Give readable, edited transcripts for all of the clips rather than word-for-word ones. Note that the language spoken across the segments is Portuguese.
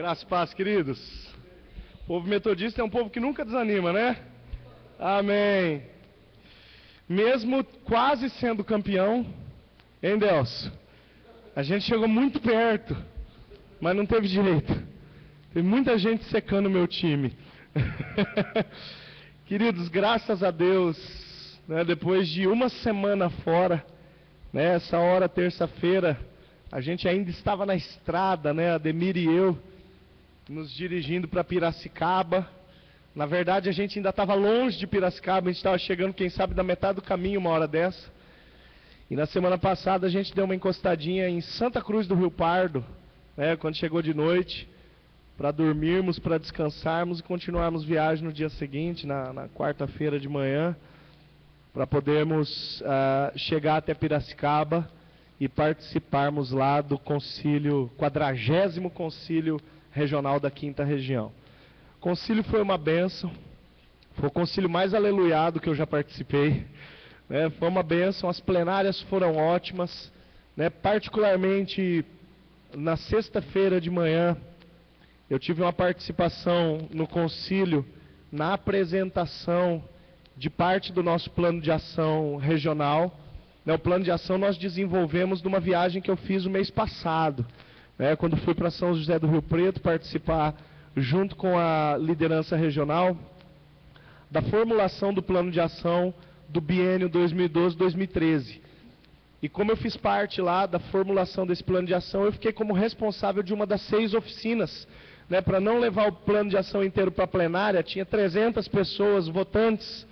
Graças e paz, queridos. O povo metodista é um povo que nunca desanima, né? Amém. Mesmo quase sendo campeão, hein, Delcio? A gente chegou muito perto, mas não teve jeito. Tem muita gente secando o meu time. Queridos, graças a Deus, né, depois de uma semana fora, né, essa hora, terça-feira, a gente ainda estava na estrada, né, Ademir e eu, nos dirigindo para Piracicaba. Na verdade, a gente ainda estava longe de Piracicaba, a gente estava chegando, quem sabe, da metade do caminho uma hora dessa. E na semana passada a gente deu uma encostadinha em Santa Cruz do Rio Pardo, né, quando chegou de noite, para dormirmos, para descansarmos e continuarmos viagem no dia seguinte, na quarta-feira de manhã, para podermos chegar até Piracicaba e participarmos lá do concílio, 40º concílio regional da 5ª região. O concílio foi uma bênção, foi o concílio mais aleluiado que eu já participei, né? Foi uma bênção, as plenárias foram ótimas, né? Particularmente na sexta-feira de manhã, eu tive uma participação no concílio, na apresentação de parte do nosso plano de ação regional. O plano de ação nós desenvolvemos numa viagem que eu fiz o mês passado, né, quando fui para São José do Rio Preto participar, junto com a liderança regional, da formulação do plano de ação do biênio 2012-2013. E como eu fiz parte lá da formulação desse plano de ação, eu fiquei como responsável de uma das 6 oficinas, né, para não levar o plano de ação inteiro para a plenária. Tinha 300 pessoas votantes,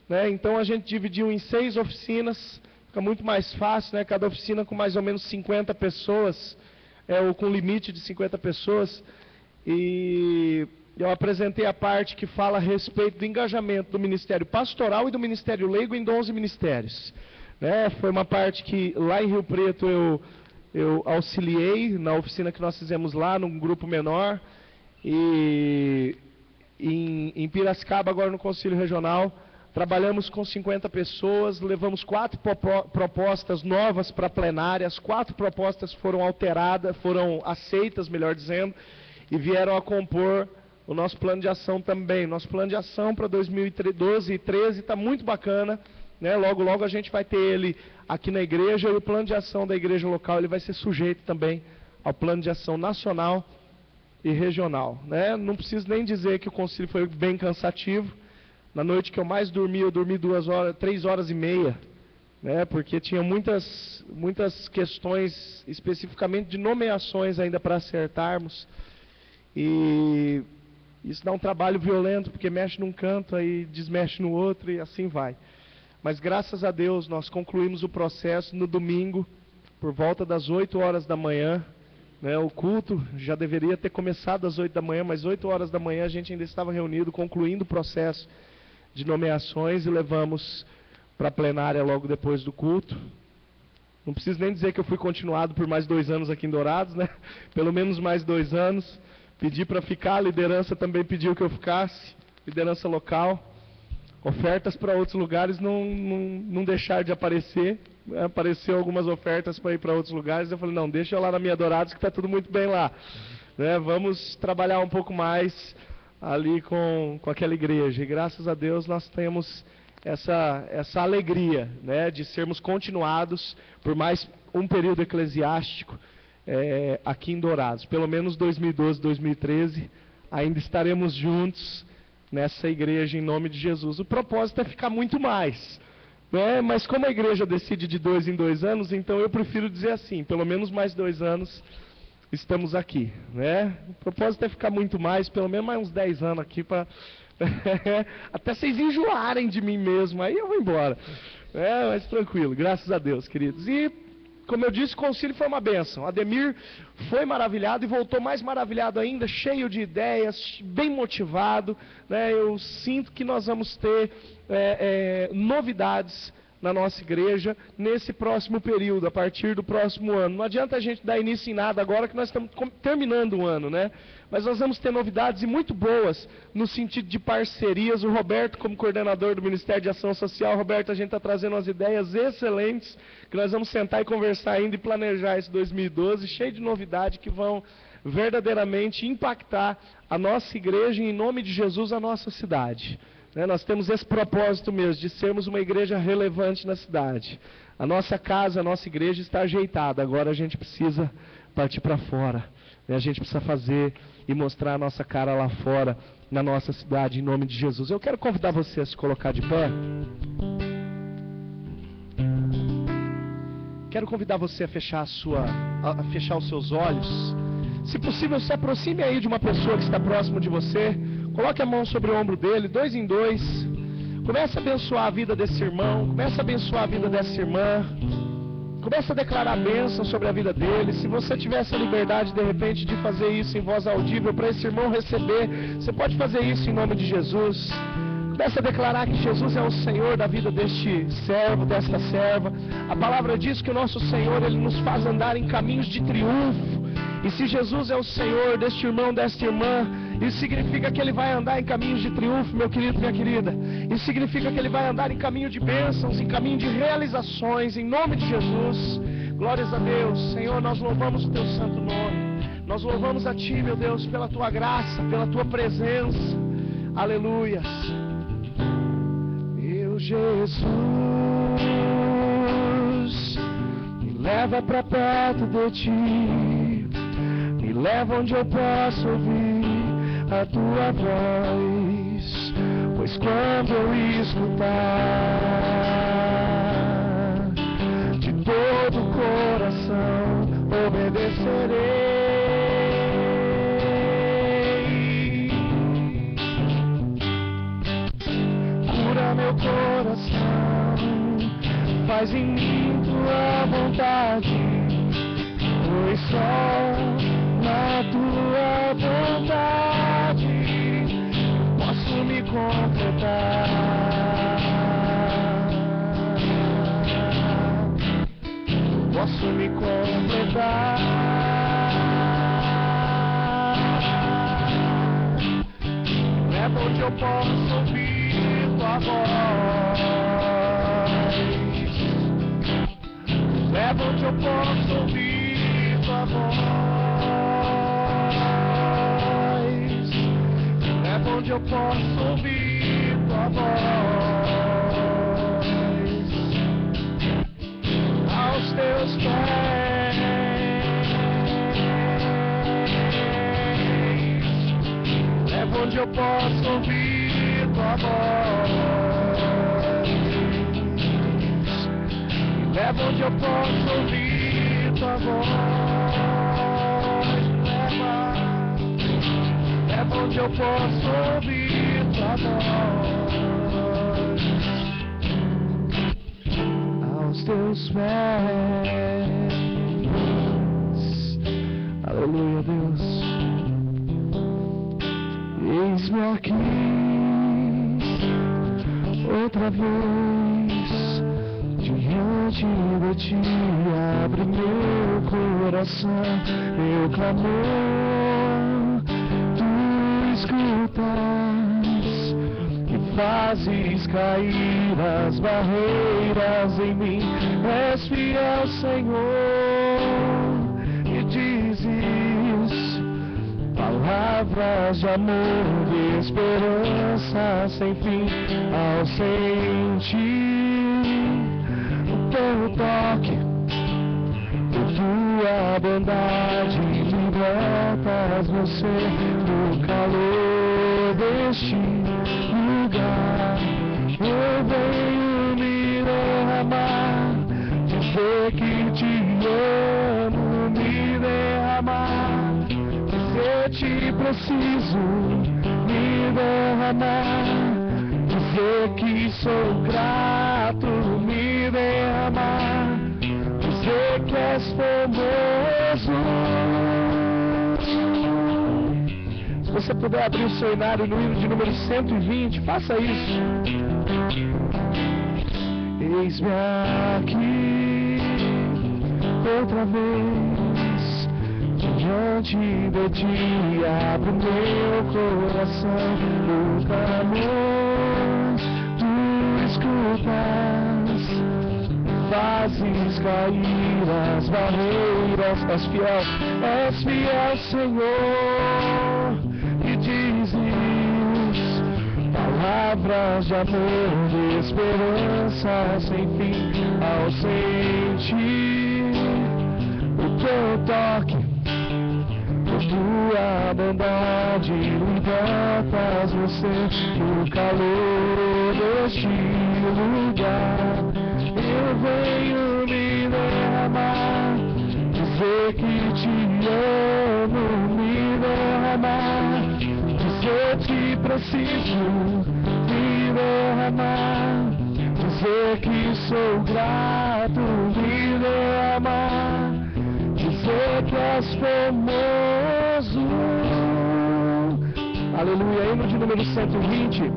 né, então a gente dividiu em 6 oficinas, fica muito mais fácil, né, cada oficina com mais ou menos 50 pessoas, ou com limite de 50 pessoas, e eu apresentei a parte que fala a respeito do engajamento do Ministério Pastoral e do Ministério Leigo em 11 ministérios. Né, foi uma parte que lá em Rio Preto eu auxiliei na oficina que nós fizemos lá, num grupo menor, e em Piracicaba, agora no Conselho Regional, trabalhamos com 50 pessoas, levamos 4 propostas novas para a plenária, as 4 propostas foram alteradas, foram aceitas, melhor dizendo, e vieram a compor o nosso plano de ação também. Nosso plano de ação para 2012 e 2013 está muito bacana, né? Logo, logo a gente vai ter ele aqui na igreja, e o plano de ação da igreja local ele vai ser sujeito também ao plano de ação nacional e regional, né? Não preciso nem dizer que o concílio foi bem cansativo. Na noite que eu mais dormi, eu dormi 3 horas e meia, né? Porque tinha muitas questões, especificamente de nomeações ainda para acertarmos, e isso dá um trabalho violento, porque mexe num canto, aí desmexe no outro, e assim vai. Mas graças a Deus nós concluímos o processo no domingo, por volta das 8 horas da manhã, né? O culto já deveria ter começado às 8 da manhã, mas 8 horas da manhã a gente ainda estava reunido, concluindo o processo de nomeações, e levamos para a plenária logo depois do culto. Não preciso nem dizer que eu fui continuado por mais 2 anos aqui em Dourados, né? Pelo menos mais 2 anos. Pedi para ficar, a liderança também pediu que eu ficasse, liderança local. Ofertas para outros lugares não deixaram de aparecer. Apareceu algumas ofertas para ir para outros lugares. Eu falei, não, deixa eu lá na minha Dourados que está tudo muito bem lá. Né? Vamos trabalhar um pouco mais ali com aquela igreja. E graças a Deus nós temos essa alegria, né, de sermos continuados por mais um período eclesiástico aqui em Dourados. Pelo menos 2012, 2013, ainda estaremos juntos nessa igreja em nome de Jesus. O propósito é ficar muito mais, né? Mas como a igreja decide de 2 em 2 anos, então eu prefiro dizer assim, pelo menos mais 2 anos estamos aqui, né? O propósito é ficar muito mais, pelo menos mais uns 10 anos aqui, para até vocês enjoarem de mim mesmo, aí eu vou embora. Mas tranquilo, graças a Deus, queridos. E, como eu disse, o concílio foi uma bênção. Ademir foi maravilhado e voltou mais maravilhado ainda, cheio de ideias, bem motivado, né? Eu sinto que nós vamos ter novidades na nossa igreja nesse próximo período, a partir do próximo ano. Não adianta a gente dar início em nada agora, que nós estamos terminando o ano, né? Mas nós vamos ter novidades, e muito boas, no sentido de parcerias. O Roberto, como coordenador do Ministério de Ação Social, Roberto, a gente está trazendo umas ideias excelentes, que nós vamos sentar e conversar ainda e planejar esse 2012, cheio de novidade, que vão verdadeiramente impactar a nossa igreja e, em nome de Jesus, a nossa cidade. Nós temos esse propósito mesmo, de sermos uma igreja relevante na cidade. A nossa casa, a nossa igreja está ajeitada, agora a gente precisa partir para fora. A gente precisa fazer e mostrar a nossa cara lá fora, na nossa cidade, em nome de Jesus. Eu quero convidar você a se colocar de pé. Quero convidar você a fechar os seus olhos. Se possível, se aproxime aí de uma pessoa que está próximo de você. Coloque a mão sobre o ombro dele, 2 em 2. Comece a abençoar a vida desse irmão. Comece a abençoar a vida dessa irmã. Comece a declarar bênção sobre a vida dele. Se você tivesse a liberdade, de repente, de fazer isso em voz audível para esse irmão receber, você pode fazer isso em nome de Jesus. Comece a declarar que Jesus é o Senhor da vida deste servo, desta serva. A palavra diz que o nosso Senhor, Ele nos faz andar em caminhos de triunfo. E se Jesus é o Senhor deste irmão, desta irmã, isso significa que ele vai andar em caminhos de triunfo, meu querido, minha querida. Isso significa que ele vai andar em caminho de bênçãos, em caminho de realizações, em nome de Jesus. Glórias a Deus. Senhor, nós louvamos o Teu santo nome. Nós louvamos a Ti, meu Deus, pela Tua graça, pela Tua presença. Aleluias. Meu Jesus, me leva para perto de Ti. Me leva onde eu posso ouvir a Tua voz, pois quando eu escutar, de todo o coração obedecerei. Cura meu coração, faz em mim Tua vontade, pois só na Tua vontade posso me completar. Posso me completar. Leva onde eu posso ouvir Tua voz. Leva onde eu posso ouvir Tua voz. Onde eu posso ouvir Tua voz, aos Teus pés. Leva onde eu posso ouvir Tua voz. Leva onde eu posso ouvir Tua voz. Leva onde eu posso ouvir Tua voz, aos Teus pés. Aleluia, Deus. Eis-me aqui outra vez diante de Ti. Abre meu coração, meu clamor escutas e fazes cair as barreiras em mim. És fiel, Senhor, e dizes palavras de amor, de esperança sem fim. Ao sentir o Teu toque, Tua bondade, libertas você do calor deste lugar. Eu venho me derramar, dizer que Te amo, me derramar, dizer Te preciso, me derramar, dizer que sou grato, me derramar, dizer que és famoso. Se você puder abrir o seu inário no livro de número 120, faça isso. Eis-me aqui outra vez diante de Ti. Abre meu coração, meu clamor Tu escutas, faz fazes cair as barreiras. És fiel, Senhor, e dizes palavras de amor, de esperança sem fim ao sentir o teu toque. Tua bondade libertas você no calor deste lugar. Eu venho me derramar, dizer que te amo, me derramar, dizer que preciso me derramar, dizer que sou grato, me derramar, dizer que és famoso. Aleluia. Hino de número 120.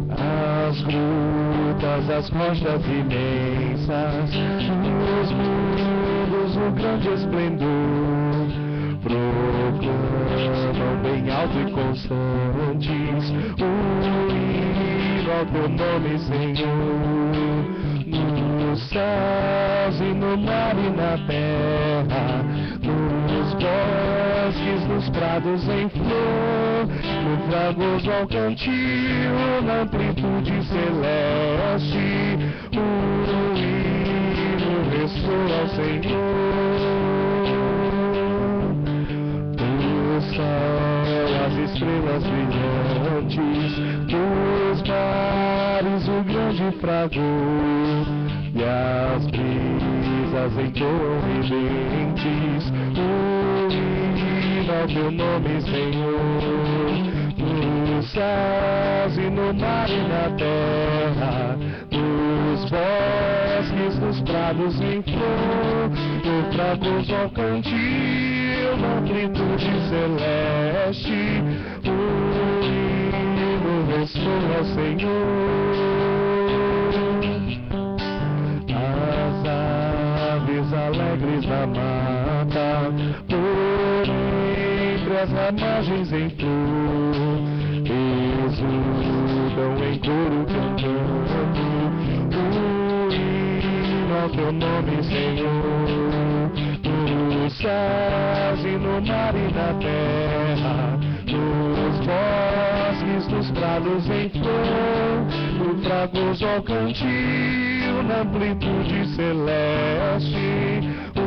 As grutas, as rochas imensas, os mundos, o grande esplendor, proclamam bem alto e constantes o hino ao teu nome, Senhor. Nos céus e no mar e na terra, nos bosques, nos prados em flor, no fragoso ao cantil, na amplitude celeste, o hino ressoa ao Senhor. Do céu as estrelas brilhantes, dos mares o grande fragor, e as brisas entoam rebentes o hino ao teu nome, Senhor. Nos céus e no mar e na terra, nos bosques, nos prados em flor, no fragoso ao cantil, na amplitude celeste, o hino ressoa ao Senhor. Alegres na mata, por entre as ramagens em flor, exultam em coro cantando o hino ao teu nome, Senhor. Nos céus e no mar e na terra, nos bosques, nos prados em flor, no fragoso ao cantil, na amplitude celeste, o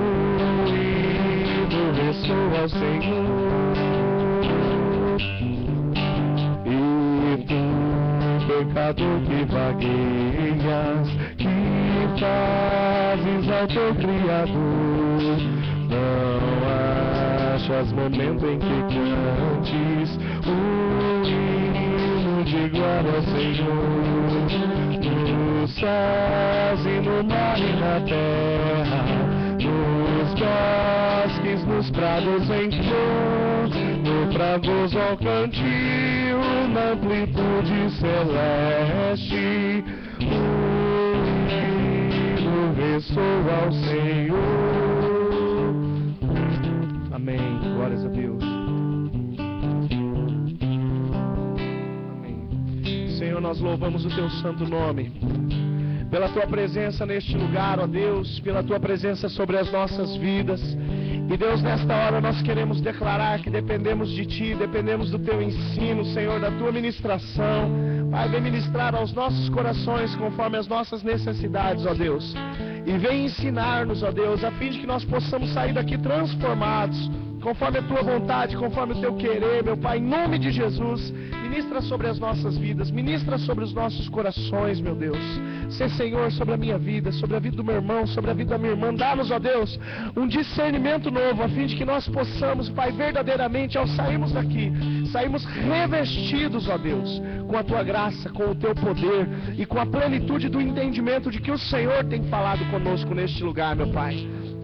hino ressoa ao Senhor. E tu, pecador que vagueias, que fazes ao teu Criador, não achas momento em que cantes o hino de glória ao Senhor. Nos céus e no mar e na terra, nos bosques, nos prados em flor, no fragoso ao cantil, na amplitude celeste, o hino ressoa ao Senhor. Amém. Glórias a Deus. Amém. Senhor, nós louvamos o teu santo nome pela tua presença neste lugar, ó Deus, pela tua presença sobre as nossas vidas. E Deus, nesta hora nós queremos declarar que dependemos de ti, dependemos do teu ensino, Senhor, da tua ministração. Pai, vem ministrar aos nossos corações conforme as nossas necessidades, ó Deus. E vem ensinar-nos, ó Deus, a fim de que nós possamos sair daqui transformados, conforme a tua vontade, conforme o teu querer, meu Pai, em nome de Jesus. Ministra sobre as nossas vidas, ministra sobre os nossos corações, meu Deus. Ser Senhor sobre a minha vida, sobre a vida do meu irmão, sobre a vida da minha irmã. Dá-nos, ó Deus, um discernimento novo, a fim de que nós possamos, Pai, verdadeiramente, ao sairmos daqui, sairmos revestidos, ó Deus, com a tua graça, com o teu poder e com a plenitude do entendimento de que o Senhor tem falado conosco neste lugar, meu Pai.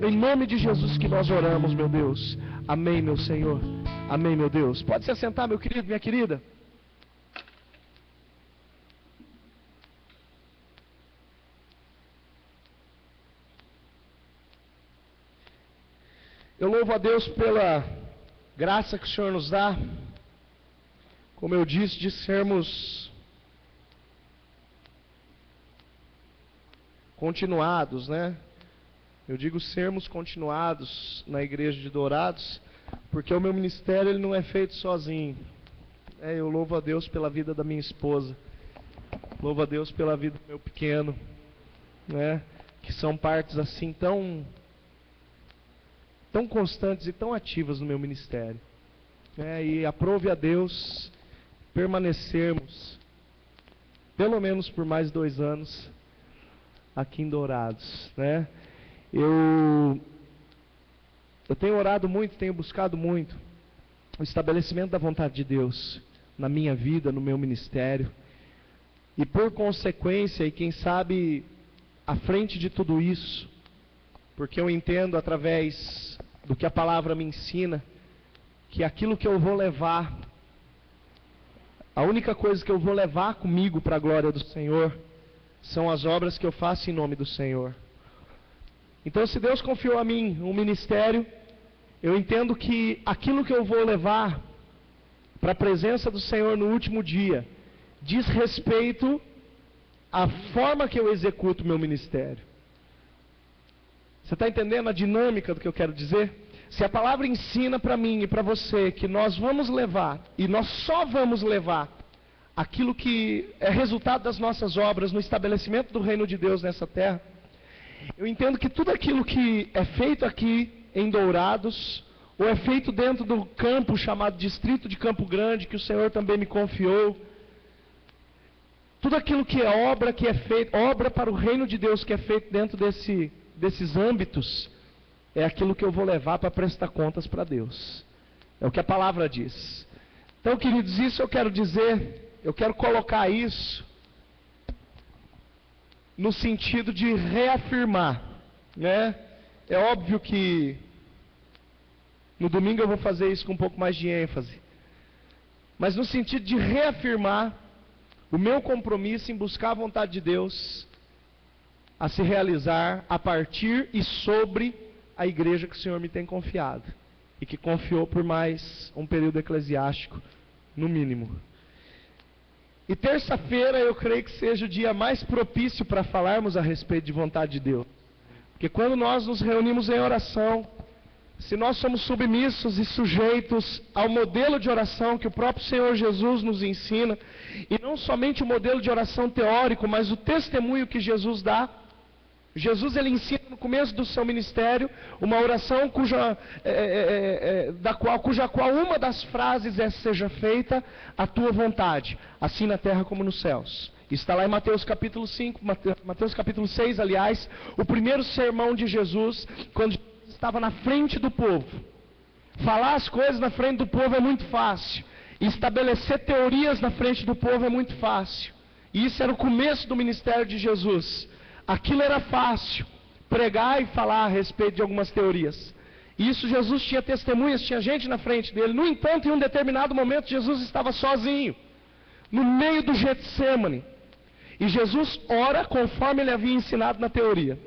Em nome de Jesus que nós oramos, meu Deus. Amém, meu Senhor. Amém, meu Deus. Pode se assentar, meu querido, minha querida. Eu louvo a Deus pela graça que o Senhor nos dá, como eu disse, de sermos continuados, né? Eu digo sermos continuados na igreja de Dourados, porque o meu ministério ele não é feito sozinho. Eu louvo a Deus pela vida da minha esposa, louvo a Deus pela vida do meu pequeno, né? Que são partes assim tão constantes e tão ativas no meu ministério. E aprove a Deus permanecermos, pelo menos por mais 2 anos, aqui em Dourados, né? Eu tenho orado muito, tenho buscado muito o estabelecimento da vontade de Deus na minha vida, no meu ministério. E por consequência, e quem sabe à frente de tudo isso, porque eu entendo através do que a palavra me ensina, que aquilo que eu vou levar, a única coisa que eu vou levar comigo para a glória do Senhor, são as obras que eu faço em nome do Senhor. Então, se Deus confiou a mim um ministério, eu entendo que aquilo que eu vou levar para a presença do Senhor no último dia, diz respeito à forma que eu executo o meu ministério. Você está entendendo a dinâmica do que eu quero dizer? Se a palavra ensina para mim e para você que nós vamos levar, e nós só vamos levar, aquilo que é resultado das nossas obras no estabelecimento do reino de Deus nessa terra, eu entendo que tudo aquilo que é feito aqui em Dourados, ou é feito dentro do campo chamado Distrito de Campo Grande, que o Senhor também me confiou, tudo aquilo que é obra feito, obra para o reino de Deus que é feito dentro desses âmbitos, é aquilo que eu vou levar para prestar contas para Deus. É o que a palavra diz. Então, queridos, isso eu quero dizer, eu quero colocar isso no sentido de reafirmar, né? É óbvio que no domingo eu vou fazer isso com um pouco mais de ênfase, mas no sentido de reafirmar o meu compromisso em buscar a vontade de Deus a se realizar a partir e sobre a igreja que o Senhor me tem confiado e que confiou por mais um período eclesiástico, no mínimo. E terça-feira eu creio que seja o dia mais propício para falarmos a respeito de vontade de Deus. Porque quando nós nos reunimos em oração, se nós somos submissos e sujeitos ao modelo de oração que o próprio Senhor Jesus nos ensina, e não somente o modelo de oração teórico, mas o testemunho que Jesus dá. Jesus ele ensina no começo do seu ministério uma oração cuja qual uma das frases é: seja feita a tua vontade, assim na terra como nos céus. Está lá em Mateus capítulo 5, Mateus capítulo 6, aliás, o primeiro sermão de Jesus, quando estava na frente do povo. Falar as coisas na frente do povo é muito fácil, estabelecer teorias na frente do povo é muito fácil. E isso era o começo do ministério de Jesus. Aquilo era fácil, pregar e falar a respeito de algumas teorias. Isso Jesus tinha testemunhas, tinha gente na frente dele. No entanto, em um determinado momento, Jesus estava sozinho, no meio do Getsêmani. E Jesus ora conforme ele havia ensinado na teoria.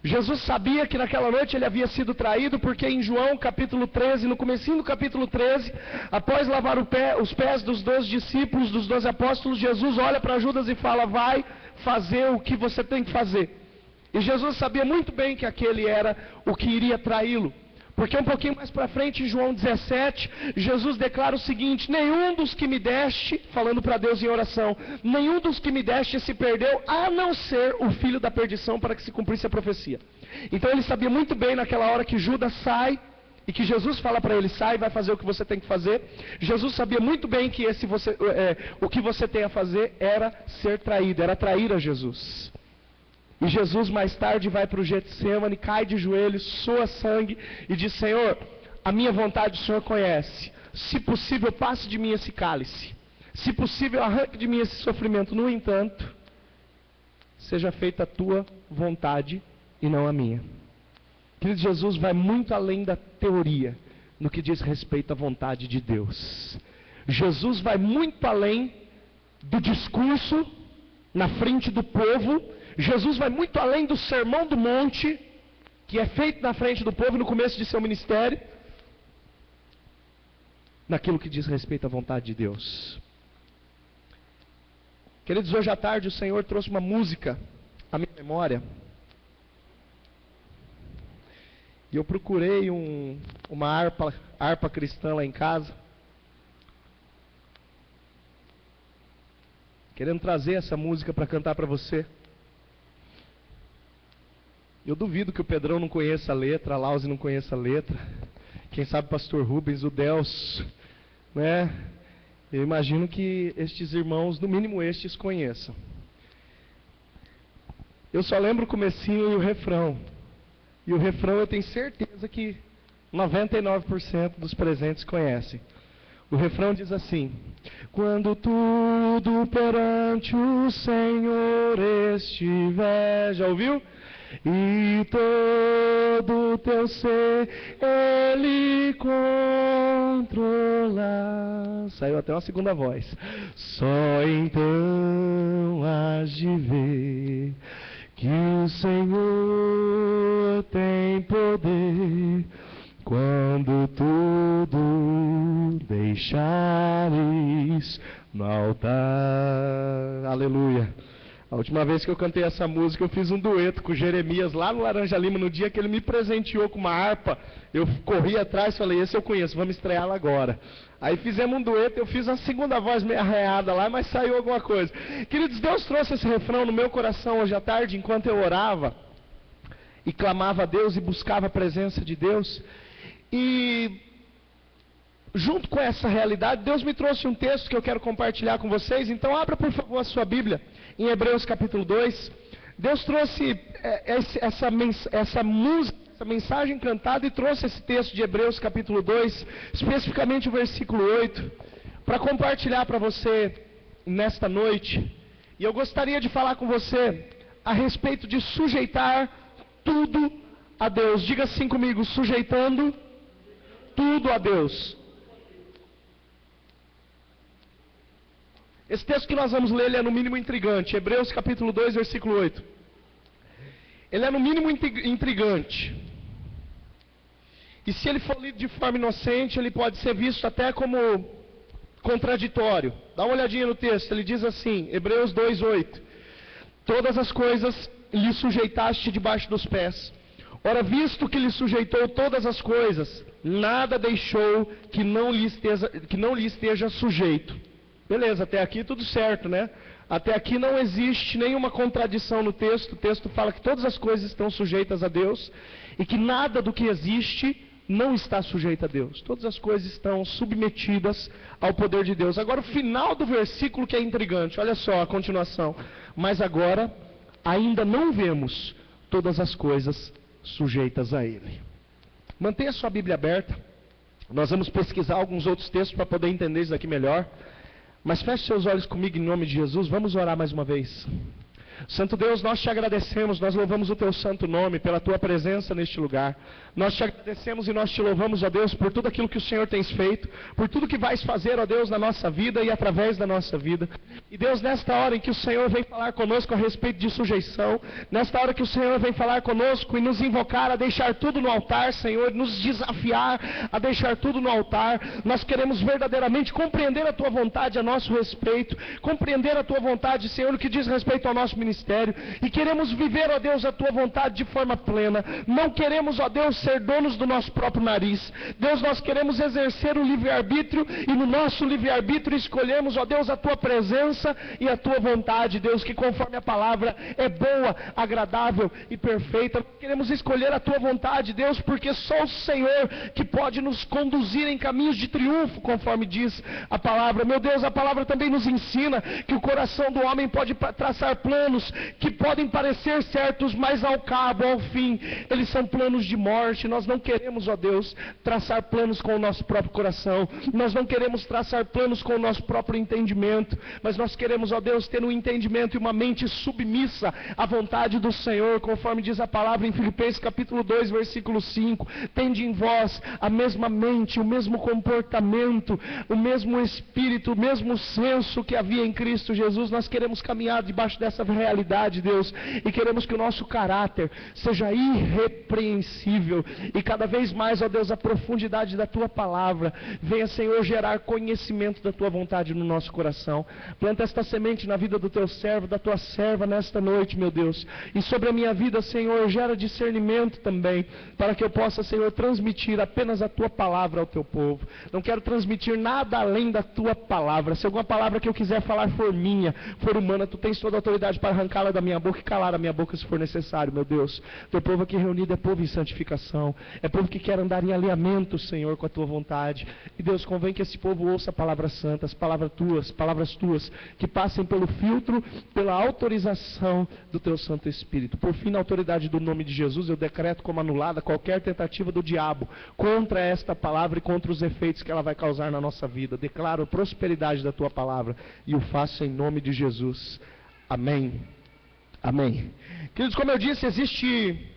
Jesus sabia que naquela noite ele havia sido traído, porque em João capítulo 13, no comecinho do capítulo 13, após lavar os pés dos 12 discípulos, dos 12 apóstolos, Jesus olha para Judas e fala: vai fazer o que você tem que fazer. E Jesus sabia muito bem que aquele era o que iria traí-lo. Porque um pouquinho mais para frente, em João 17, Jesus declara o seguinte: nenhum dos que me deste, falando para Deus em oração, nenhum dos que me deste se perdeu, a não ser o filho da perdição, para que se cumprisse a profecia. Então ele sabia muito bem naquela hora que Judas sai, e que Jesus fala para ele: sai, vai fazer o que você tem que fazer. Jesus sabia muito bem que o que você tem a fazer era ser traído, era trair a Jesus. E Jesus mais tarde vai para o Getsêmani, cai de joelhos, soa sangue e diz: Senhor, a minha vontade o Senhor conhece. Se possível, passe de mim esse cálice. Se possível, arranque de mim esse sofrimento. No entanto, seja feita a tua vontade e não a minha. Querido, Jesus vai muito além da teoria no que diz respeito à vontade de Deus. Jesus vai muito além do discurso na frente do povo. Jesus vai muito além do sermão do monte, que é feito na frente do povo no começo de seu ministério, naquilo que diz respeito à vontade de Deus. Queridos, hoje à tarde o Senhor trouxe uma música à minha memória. E eu procurei uma harpa cristã lá em casa, querendo trazer essa música para cantar para você. Eu duvido que o Pedrão não conheça a letra, a Lauze não conheça a letra. Quem sabe o pastor Rubens, o Delcio, né? Eu imagino que estes irmãos, no mínimo estes, conheçam. Eu só lembro o comecinho e o refrão. E o refrão eu tenho certeza que 99% dos presentes conhecem. O refrão diz assim: quando tudo perante o Senhor estiver, já ouviu? E todo teu ser Ele controlar. Saiu até uma segunda voz. Só então hás de ver que o Senhor tem poder quando tudo deixares no altar. Aleluia. A última vez que eu cantei essa música, eu fiz um dueto com o Jeremias lá no Laranja Lima, no dia que ele me presenteou com uma harpa. Eu corri atrás e falei, esse eu conheço, vamos estreá-la agora. Aí fizemos um dueto, eu fiz a segunda voz meio arranhada lá, mas saiu alguma coisa. Queridos, Deus trouxe esse refrão no meu coração hoje à tarde, enquanto eu orava e clamava a Deus e buscava a presença de Deus. E junto com essa realidade, Deus me trouxe um texto que eu quero compartilhar com vocês. Então abra por favor a sua Bíblia em Hebreus capítulo 2. Deus trouxe essa mensagem cantada e trouxe esse texto de Hebreus capítulo 2, especificamente o versículo 8, para compartilhar para você nesta noite. E eu gostaria de falar com você a respeito de sujeitar tudo a Deus. Diga assim comigo: sujeitando tudo a Deus. Esse texto que nós vamos ler, ele é no mínimo intrigante. Hebreus capítulo 2, versículo 8. Ele é no mínimo intrigante. E se ele for lido de forma inocente, ele pode ser visto até como contraditório. Dá uma olhadinha no texto, ele diz assim, Hebreus 2, 8. Todas as coisas lhe sujeitaste debaixo dos pés. Ora, visto que lhe sujeitou todas as coisas, nada deixou que não lhe esteja sujeito. Beleza, até aqui tudo certo, né? Até aqui não existe nenhuma contradição no texto. O texto fala que todas as coisas estão sujeitas a Deus e que nada do que existe não está sujeito a Deus. Todas as coisas estão submetidas ao poder de Deus. Agora o final do versículo que é intrigante, olha só a continuação. Mas agora ainda não vemos todas as coisas sujeitas a Ele. Mantenha sua Bíblia aberta. Nós vamos pesquisar alguns outros textos para poder entender isso aqui melhor. Mas feche seus olhos comigo em nome de Jesus. Vamos orar mais uma vez. Santo Deus, nós te agradecemos, nós louvamos o teu santo nome pela tua presença neste lugar. Nós te agradecemos e nós te louvamos, ó Deus, por tudo aquilo que o Senhor tens feito, por tudo que vais fazer, ó Deus, na nossa vida e através da nossa vida. E Deus, nesta hora em que o Senhor vem falar conosco a respeito de sujeição, nesta hora que o Senhor vem falar conosco e nos invocar a deixar tudo no altar, Senhor, nos desafiar a deixar tudo no altar, nós queremos verdadeiramente compreender a tua vontade a nosso respeito, compreender a tua vontade, Senhor, no que diz respeito ao nosso ministério, e queremos viver, ó Deus, a tua vontade de forma plena. Não queremos, ó Deus, ser donos do nosso próprio nariz. Deus, nós queremos exercer o livre-arbítrio, e no nosso livre-arbítrio escolhemos, ó Deus, a tua presença e a tua vontade, Deus, que conforme a palavra é boa, agradável e perfeita. Queremos escolher a tua vontade, Deus, porque só o Senhor que pode nos conduzir em caminhos de triunfo, conforme diz a palavra. Meu Deus, a palavra também nos ensina que o coração do homem pode traçar planos que podem parecer certos, mas ao cabo, ao fim, eles são planos de morte. Nós não queremos, ó Deus, traçar planos com o nosso próprio coração, nós não queremos traçar planos com o nosso próprio entendimento, mas nós queremos, ó Deus, ter um entendimento e uma mente submissa à vontade do Senhor, conforme diz a palavra em Filipenses capítulo 2, versículo 5, tende em vós a mesma mente, o mesmo comportamento, o mesmo espírito, o mesmo senso que havia em Cristo Jesus. Nós queremos caminhar debaixo dessa realidade realidade, Deus, e queremos que o nosso caráter seja irrepreensível, e cada vez mais, ó Deus, a profundidade da Tua palavra venha, Senhor, gerar conhecimento da Tua vontade no nosso coração. Planta esta semente na vida do Teu servo, da Tua serva nesta noite, meu Deus, e sobre a minha vida, Senhor, gera discernimento também, para que eu possa, Senhor, transmitir apenas a Tua palavra ao Teu povo. Não quero transmitir nada além da Tua palavra. Se alguma palavra que eu quiser falar for minha, for humana, Tu tens toda a autoridade para arrancá-la da minha boca e calar a minha boca se for necessário, meu Deus. Teu povo aqui reunido é povo em santificação, é povo que quer andar em alinhamento, Senhor, com a Tua vontade. E Deus, convém que esse povo ouça palavras santas, palavras Tuas, que passem pelo filtro, pela autorização do Teu Santo Espírito. Por fim, na autoridade do nome de Jesus, eu decreto como anulada qualquer tentativa do diabo contra esta palavra e contra os efeitos que ela vai causar na nossa vida. Declaro a prosperidade da Tua palavra e o faço em nome de Jesus. Amém. Amém. Queridos, como eu disse, existe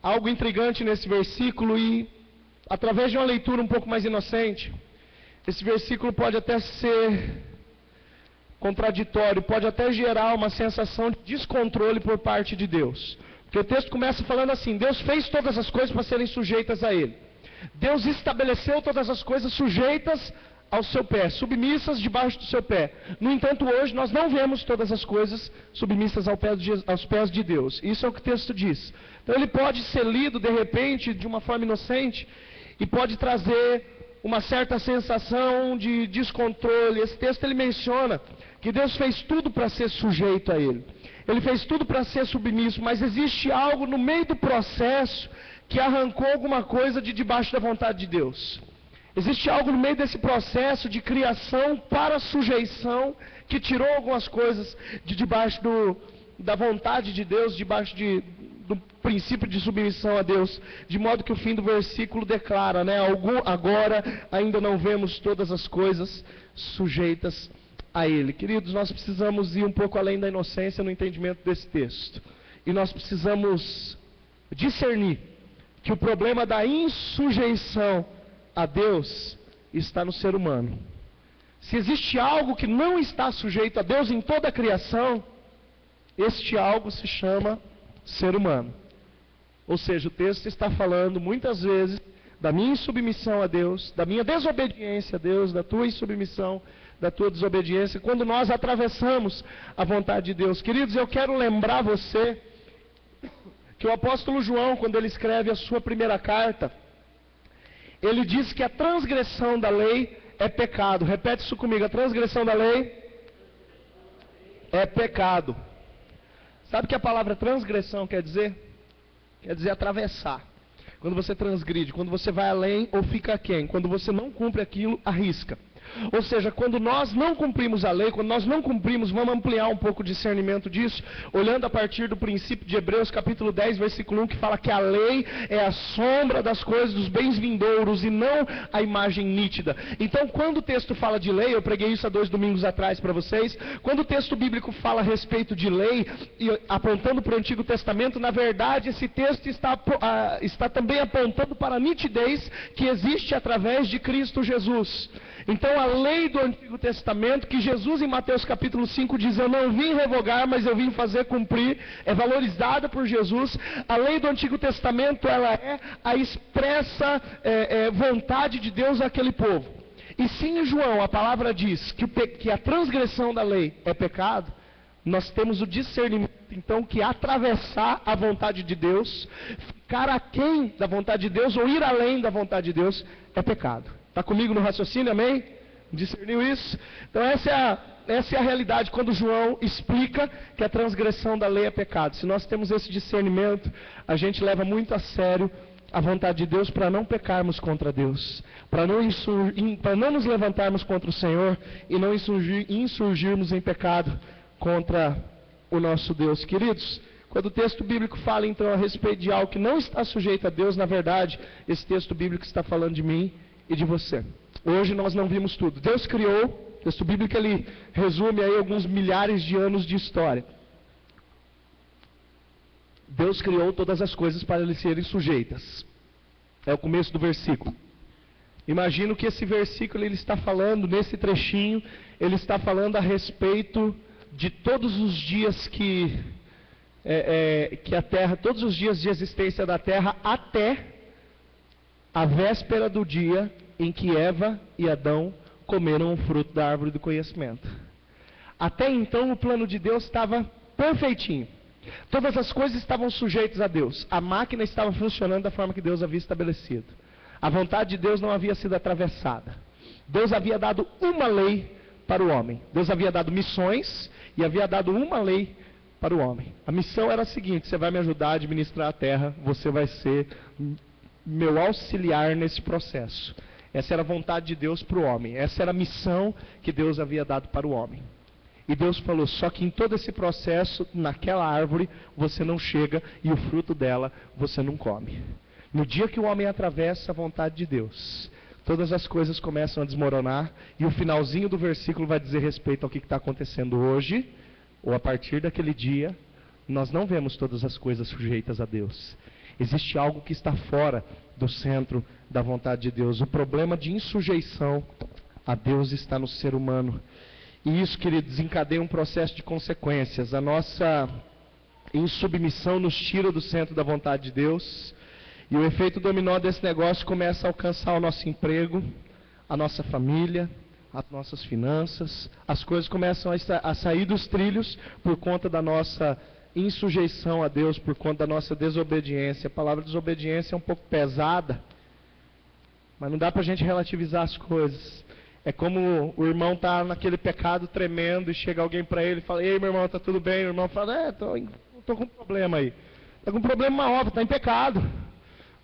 algo intrigante nesse versículo e, através de uma leitura um pouco mais inocente, esse versículo pode até ser contraditório, pode até gerar uma sensação de descontrole por parte de Deus. Porque o texto começa falando assim: Deus fez todas as coisas para serem sujeitas a Ele. Deus estabeleceu todas as coisas sujeitas ao seu pé, submissas debaixo do seu pé. No entanto, hoje nós não vemos todas as coisas submissas aos pés de Deus. Isso é o que o texto diz. Então ele pode ser lido de repente de uma forma inocente e pode trazer uma certa sensação de descontrole. Esse texto ele menciona que Deus fez tudo para ser sujeito a Ele. Ele fez tudo para ser submisso, mas existe algo no meio do processo que arrancou alguma coisa de debaixo da vontade de Deus. Existe algo no meio desse processo de criação para sujeição que tirou algumas coisas de debaixo da vontade de Deus, debaixo do princípio de submissão a Deus, de modo que o fim do versículo declara, né? Agora ainda não vemos todas as coisas sujeitas a Ele. Queridos, nós precisamos ir um pouco além da inocência no entendimento desse texto. E nós precisamos discernir que o problema da insujeição a Deus está no ser humano. Se existe algo que não está sujeito a Deus em toda a criação, este algo se chama ser humano. Ou seja, o texto está falando muitas vezes da minha insubmissão a Deus, da minha desobediência a Deus, da tua insubmissão, da tua desobediência, quando nós atravessamos a vontade de Deus. Queridos, eu quero lembrar você que o apóstolo João, quando ele escreve a sua primeira carta, ele diz que a transgressão da lei é pecado. Repete isso comigo: a transgressão da lei é pecado. Sabe o que a palavra transgressão quer dizer? Quer dizer atravessar. Quando você transgride, quando você vai além ou fica aquém, quando você não cumpre aquilo, arrisca. Ou seja, quando nós não cumprimos a lei, quando nós não cumprimos, vamos ampliar um pouco o discernimento disso, olhando a partir do princípio de Hebreus capítulo 10, versículo 1, que fala que a lei é a sombra das coisas dos bens vindouros e não a imagem nítida. Então, quando o texto fala de lei, eu preguei isso há 2 domingos atrás para vocês, quando o texto bíblico fala a respeito de lei, e apontando para o Antigo Testamento, na verdade esse texto está também apontando para a nitidez que existe através de Cristo Jesus. Então a lei do Antigo Testamento, que Jesus em Mateus capítulo 5 diz: eu não vim revogar, mas eu vim fazer cumprir, é valorizada por Jesus. A lei do Antigo Testamento, ela é a expressa vontade de Deus àquele povo. E se em João a palavra diz que a transgressão da lei é pecado, nós temos o discernimento então que atravessar a vontade de Deus, ficar aquém da vontade de Deus ou ir além da vontade de Deus é pecado. Está comigo no raciocínio, amém? Discerniu isso? Então essa é a realidade quando João explica que a transgressão da lei é pecado. Se nós temos esse discernimento, a gente leva muito a sério a vontade de Deus para não pecarmos contra Deus, para não nos levantarmos contra o Senhor e não insurgirmos em pecado contra o nosso Deus. Queridos, quando o texto bíblico fala então a respeito de algo que não está sujeito a Deus, na verdade, esse texto bíblico está falando de mim e de você. Hoje nós não vimos tudo. Deus criou, o texto bíblico ele resume aí alguns milhares de anos de história. Deus criou todas as coisas para lhe serem sujeitas. É o começo do versículo. Imagino que esse versículo ele está falando, nesse trechinho, ele está falando a respeito de todos os dias que a terra, todos os dias de existência da terra, até a véspera do dia em que Eva e Adão comeram o fruto da árvore do conhecimento. Até então o plano de Deus estava perfeitinho. Todas as coisas estavam sujeitas a Deus. A máquina estava funcionando da forma que Deus havia estabelecido. A vontade de Deus não havia sido atravessada. Deus havia dado uma lei para o homem. Deus havia dado missões e havia dado uma lei para o homem. A missão era a seguinte: você vai me ajudar a administrar a terra, você vai ser meu auxiliar nesse processo. Essa era a vontade de Deus para o homem. Essa era a missão que Deus havia dado para o homem. E Deus falou: só que em todo esse processo, naquela árvore, você não chega e o fruto dela você não come. No dia que o homem atravessa a vontade de Deus, todas as coisas começam a desmoronar, e o finalzinho do versículo vai dizer respeito ao que está acontecendo hoje, ou a partir daquele dia. Nós não vemos todas as coisas sujeitas a Deus. Existe algo que está fora do centro da vontade de Deus. O problema de insujeição a Deus está no ser humano. E isso, queridos, desencadeia um processo de consequências. A nossa insubmissão nos tira do centro da vontade de Deus. E o efeito dominó desse negócio começa a alcançar o nosso emprego, a nossa família, as nossas finanças. As coisas começam a sair dos trilhos por conta da nossa insujeição a Deus, por conta da nossa desobediência. A palavra desobediência é um pouco pesada, mas não dá para a gente relativizar as coisas. É como o irmão está naquele pecado tremendo e chega alguém para ele e fala: ei, meu irmão, está tudo bem? O irmão fala: estou com um problema aí. Está com um problema óbvio, está em pecado.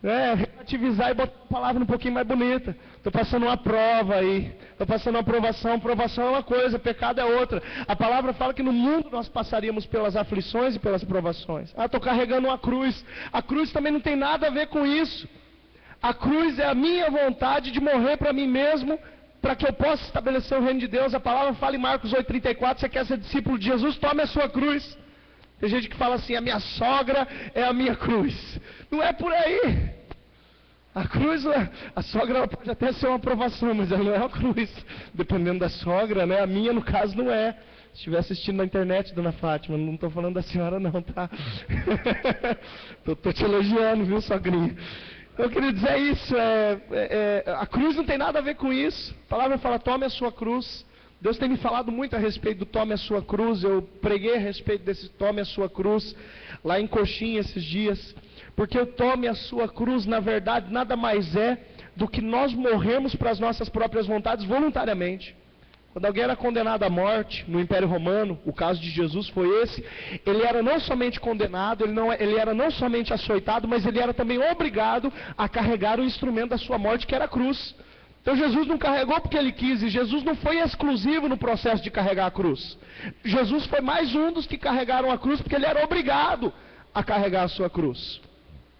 Relativizar e botar a palavra um pouquinho mais bonita. Estou passando uma prova aí, estou passando uma provação. Provação é uma coisa, pecado é outra. A palavra fala que no mundo nós passaríamos pelas aflições e pelas provações. Estou carregando uma cruz. A cruz também não tem nada a ver com isso. A cruz é a minha vontade de morrer para mim mesmo, para que eu possa estabelecer o reino de Deus. A palavra fala em Marcos 8,34, você quer ser discípulo de Jesus, tome a sua cruz. Tem gente que fala assim: a minha sogra é a minha cruz. Não é por aí. A cruz, a sogra ela pode até ser uma aprovação, mas ela não é uma cruz. Dependendo da sogra, né? A minha, no caso, não é. Se estiver assistindo na internet, dona Fátima, não estou falando da senhora não, tá? Estou te elogiando, viu, sogrinha? Eu queria dizer isso, a cruz não tem nada a ver com isso. A palavra fala: tome a sua cruz. Deus tem me falado muito a respeito do tome a sua cruz. Eu preguei a respeito desse tome a sua cruz lá em Coxinha esses dias. Porque o tome a sua cruz, na verdade, nada mais é do que nós morrermos para as nossas próprias vontades voluntariamente. Quando alguém era condenado à morte no Império Romano, o caso de Jesus foi esse, ele era não somente condenado, ele era não somente açoitado, mas ele era também obrigado a carregar o instrumento da sua morte, que era a cruz. Então Jesus não carregou porque ele quis, e Jesus não foi exclusivo no processo de carregar a cruz. Jesus foi mais um dos que carregaram a cruz, porque ele era obrigado a carregar a sua cruz.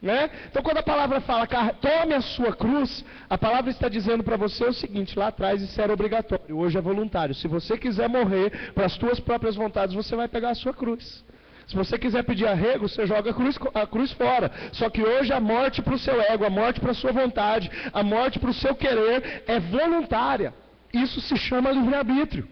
Né? Então quando a palavra fala: tome a sua cruz, a palavra está dizendo para você o seguinte: lá atrás isso era obrigatório, hoje é voluntário. Se você quiser morrer para as suas próprias vontades, você vai pegar a sua cruz. Se você quiser pedir arrego, você joga a cruz fora. Só que hoje a morte para o seu ego, a morte para a sua vontade, a morte para o seu querer é voluntária. Isso se chama livre-arbítrio.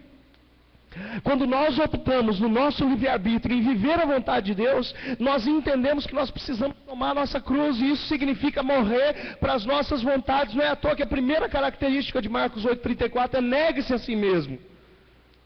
Quando nós optamos no nosso livre-arbítrio em viver a vontade de Deus, nós entendemos que nós precisamos tomar a nossa cruz, e isso significa morrer para as nossas vontades. Não é à toa que a primeira característica de Marcos 8,34 é: negue-se a si mesmo.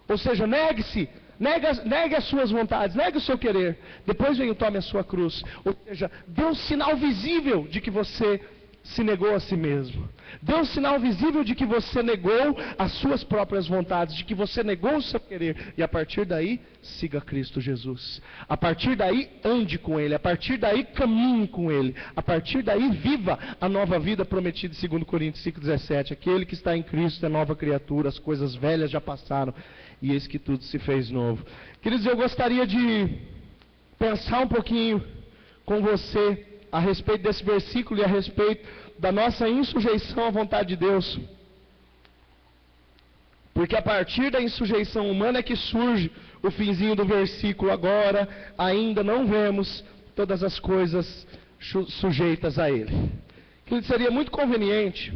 Ou seja, negue-se, negue as suas vontades, negue o seu querer. Depois vem o tome a sua cruz. Ou seja, dê um sinal visível de que você se negou a si mesmo. Dê um sinal visível de que você negou as suas próprias vontades, de que você negou o seu querer. E a partir daí, siga Cristo Jesus. A partir daí, ande com Ele. A partir daí, caminhe com Ele. A partir daí, viva a nova vida prometida em 2 Coríntios 5,17. Aquele que está em Cristo é nova criatura, as coisas velhas já passaram, e eis que tudo se fez novo. Queridos, eu gostaria de pensar um pouquinho com você a respeito desse versículo e a respeito da nossa insujeição à vontade de Deus. Porque a partir da insujeição humana é que surge o finzinho do versículo: agora ainda não vemos todas as coisas sujeitas a Ele. Que seria muito conveniente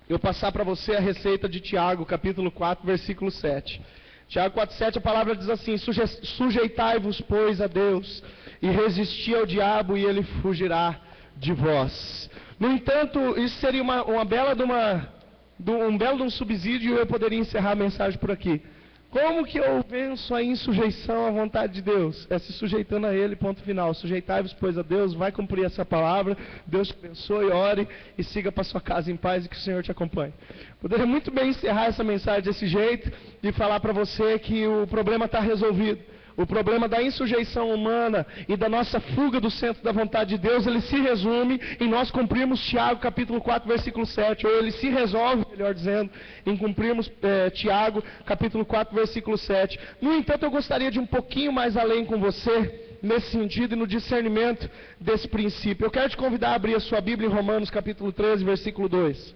eu passar para você a receita de Tiago, capítulo 4, versículo 7. Tiago 4,7, a palavra diz assim: sujeitai-vos, pois, a Deus, e resisti ao diabo, e ele fugirá de vós. No entanto, isso seria um belo de um subsídio, e eu poderia encerrar a mensagem por aqui. Como que eu venço a insujeição à vontade de Deus? É se sujeitando a Ele, ponto final. Sujeitai-vos, pois, a Deus, vai cumprir essa palavra. Deus te abençoe, ore e siga para sua casa em paz e que o Senhor te acompanhe. Poderia muito bem encerrar essa mensagem desse jeito e falar para você que o problema está resolvido. O problema da insujeição humana e da nossa fuga do centro da vontade de Deus, ele se resume em nós cumprirmos Tiago capítulo 4, versículo 7, ou ele se resolve, melhor dizendo, em cumprirmos Tiago capítulo 4, versículo 7. No entanto, eu gostaria de ir um pouquinho mais além com você, nesse sentido e no discernimento desse princípio. Eu quero te convidar a abrir a sua Bíblia em Romanos capítulo 13, versículo 2.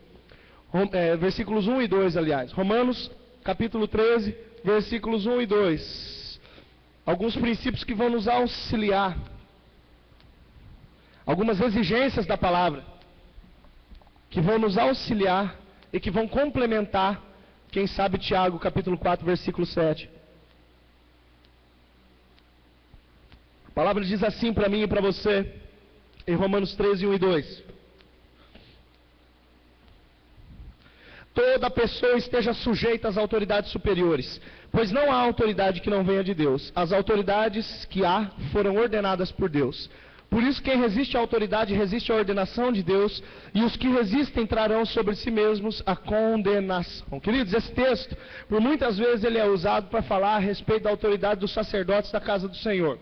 Versículos 1 e 2, aliás. Romanos capítulo 13, versículos 1 e 2. Alguns princípios que vão nos auxiliar, algumas exigências da palavra, que vão nos auxiliar e que vão complementar, quem sabe, Tiago, capítulo 4, versículo 7. A palavra diz assim para mim e para você, em Romanos 13, 1 e 2. Toda pessoa esteja sujeita às autoridades superiores, pois não há autoridade que não venha de Deus. As autoridades que há foram ordenadas por Deus. Por isso, quem resiste à autoridade resiste à ordenação de Deus, e os que resistem trarão sobre si mesmos a condenação. Queridos, esse texto, por muitas vezes ele é usado para falar a respeito da autoridade dos sacerdotes da casa do Senhor.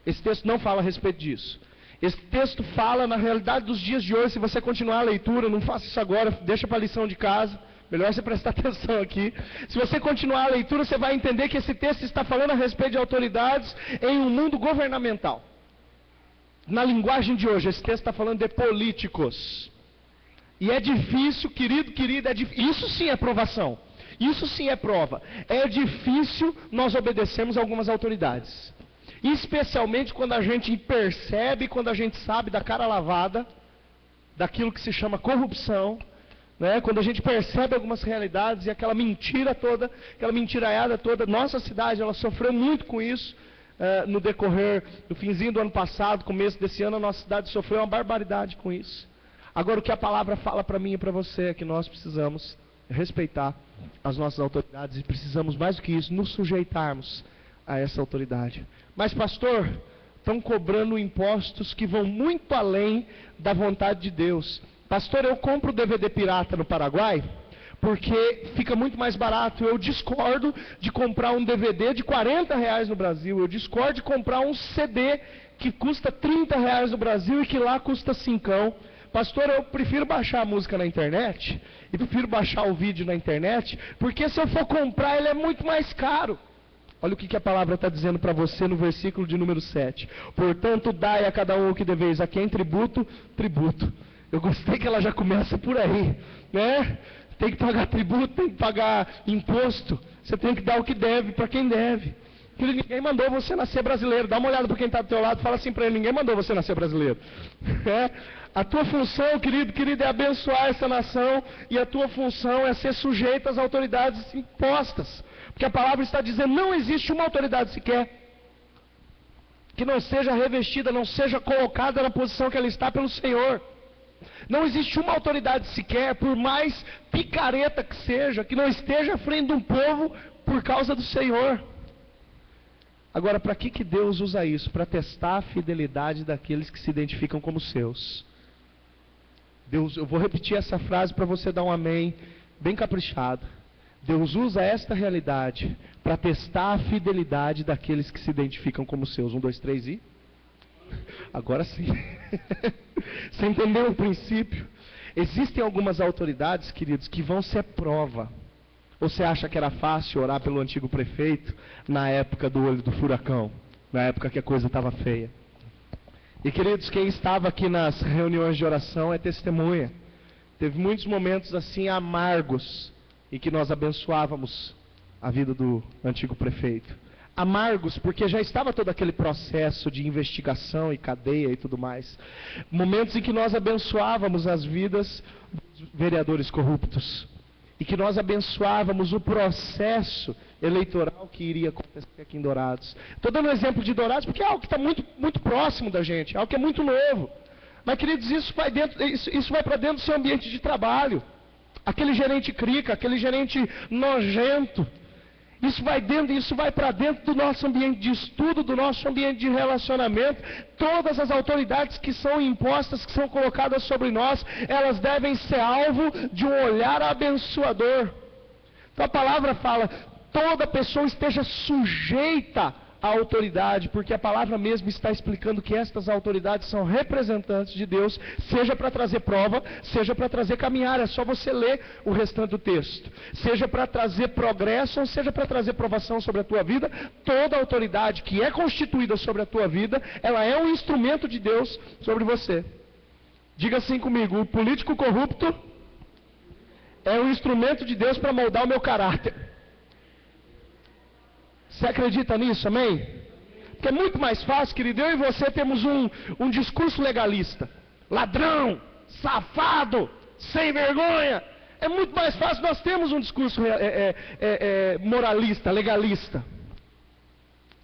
Esse texto não fala a respeito disso. Esse texto fala na realidade dos dias de hoje. Se você continuar a leitura, não faça isso agora, deixa para a lição de casa. Melhor você prestar atenção aqui. Se você continuar a leitura, você vai entender que esse texto está falando a respeito de autoridades em um mundo governamental. Na linguagem de hoje, esse texto está falando de políticos. E é difícil, querida, isso sim é provação. Isso sim é prova. É difícil nós obedecermos a algumas autoridades. Especialmente quando a gente percebe, quando a gente sabe da cara lavada, daquilo que se chama corrupção, né? Quando a gente percebe algumas realidades e aquela mentira toda, aquela mentiraiada toda. Nossa cidade, ela sofreu muito com isso no decorrer do finzinho do ano passado, começo desse ano, a nossa cidade sofreu uma barbaridade com isso. Agora, o que a palavra fala para mim e para você é que nós precisamos respeitar as nossas autoridades e precisamos, mais do que isso, nos sujeitarmos a essa autoridade. Mas, pastor, estão cobrando impostos que vão muito além da vontade de Deus. Pastor, eu compro DVD pirata no Paraguai porque fica muito mais barato. Eu discordo de comprar um DVD de R$40 no Brasil. Eu discordo de comprar um CD que custa R$30 no Brasil e que lá custa R$5. Pastor, eu prefiro baixar a música na internet e prefiro baixar o vídeo na internet, porque se eu for comprar ele é muito mais caro. Olha o que a palavra está dizendo para você no versículo de número 7. Portanto, dai a cada um o que deveis, a quem tributo, tributo. Eu gostei que ela já começa por aí, né? Tem que pagar tributo, tem que pagar imposto. Você tem que dar o que deve para quem deve. Ninguém mandou você nascer brasileiro. Dá uma olhada para quem está do teu lado e fala assim para ele: ninguém mandou você nascer brasileiro. A tua função, querido, é abençoar essa nação, e a tua função é ser sujeito às autoridades impostas. Porque a palavra está dizendo, não existe uma autoridade sequer que não seja revestida, não seja colocada na posição que ela está pelo Senhor. Não existe uma autoridade sequer, por mais picareta que seja, que não esteja à frente de um povo por causa do Senhor. Agora, para que Deus usa isso? Para testar a fidelidade daqueles que se identificam como seus. Deus, eu vou repetir essa frase para você dar um amém bem caprichado. Deus usa esta realidade para testar a fidelidade daqueles que se identificam como seus. 1, 2, 3 e... Agora sim. Você entendeu o princípio? Existem algumas autoridades, queridos, que vão ser prova. Ou você acha que era fácil orar pelo antigo prefeito na época do olho do furacão? Na época que a coisa estava feia? E, queridos, quem estava aqui nas reuniões de oração é testemunha. Teve muitos momentos assim amargos em que nós abençoávamos a vida do antigo prefeito. Amargos, porque já estava todo aquele processo de investigação e cadeia e tudo mais. Momentos em que nós abençoávamos as vidas dos vereadores corruptos. e que nós abençoávamos o processo eleitoral que iria acontecer aqui em Dourados. Estou dando um exemplo de Dourados porque é algo que está muito, muito próximo da gente, é algo que é muito novo. Mas, queridos, isso vai para dentro do seu ambiente de trabalho. Aquele gerente crica, aquele gerente nojento, isso vai para dentro do nosso ambiente de estudo, do nosso ambiente de relacionamento. Todas as autoridades que são impostas, que são colocadas sobre nós, elas devem ser alvo de um olhar abençoador. Então a palavra fala, toda pessoa esteja sujeita à autoridade, porque a palavra mesmo está explicando que estas autoridades são representantes de Deus, seja para trazer prova, seja para trazer caminhar. É só você ler o restante do texto. Seja para trazer progresso, ou seja para trazer provação sobre a tua vida, toda autoridade que é constituída sobre a tua vida, ela é um instrumento de Deus sobre você. Diga assim comigo, o político corrupto é um instrumento de Deus para moldar o meu caráter. Você acredita nisso, amém? Porque é muito mais fácil, querido, eu e você temos um discurso legalista. Ladrão, safado, sem vergonha. É muito mais fácil nós termos um discurso moralista, legalista.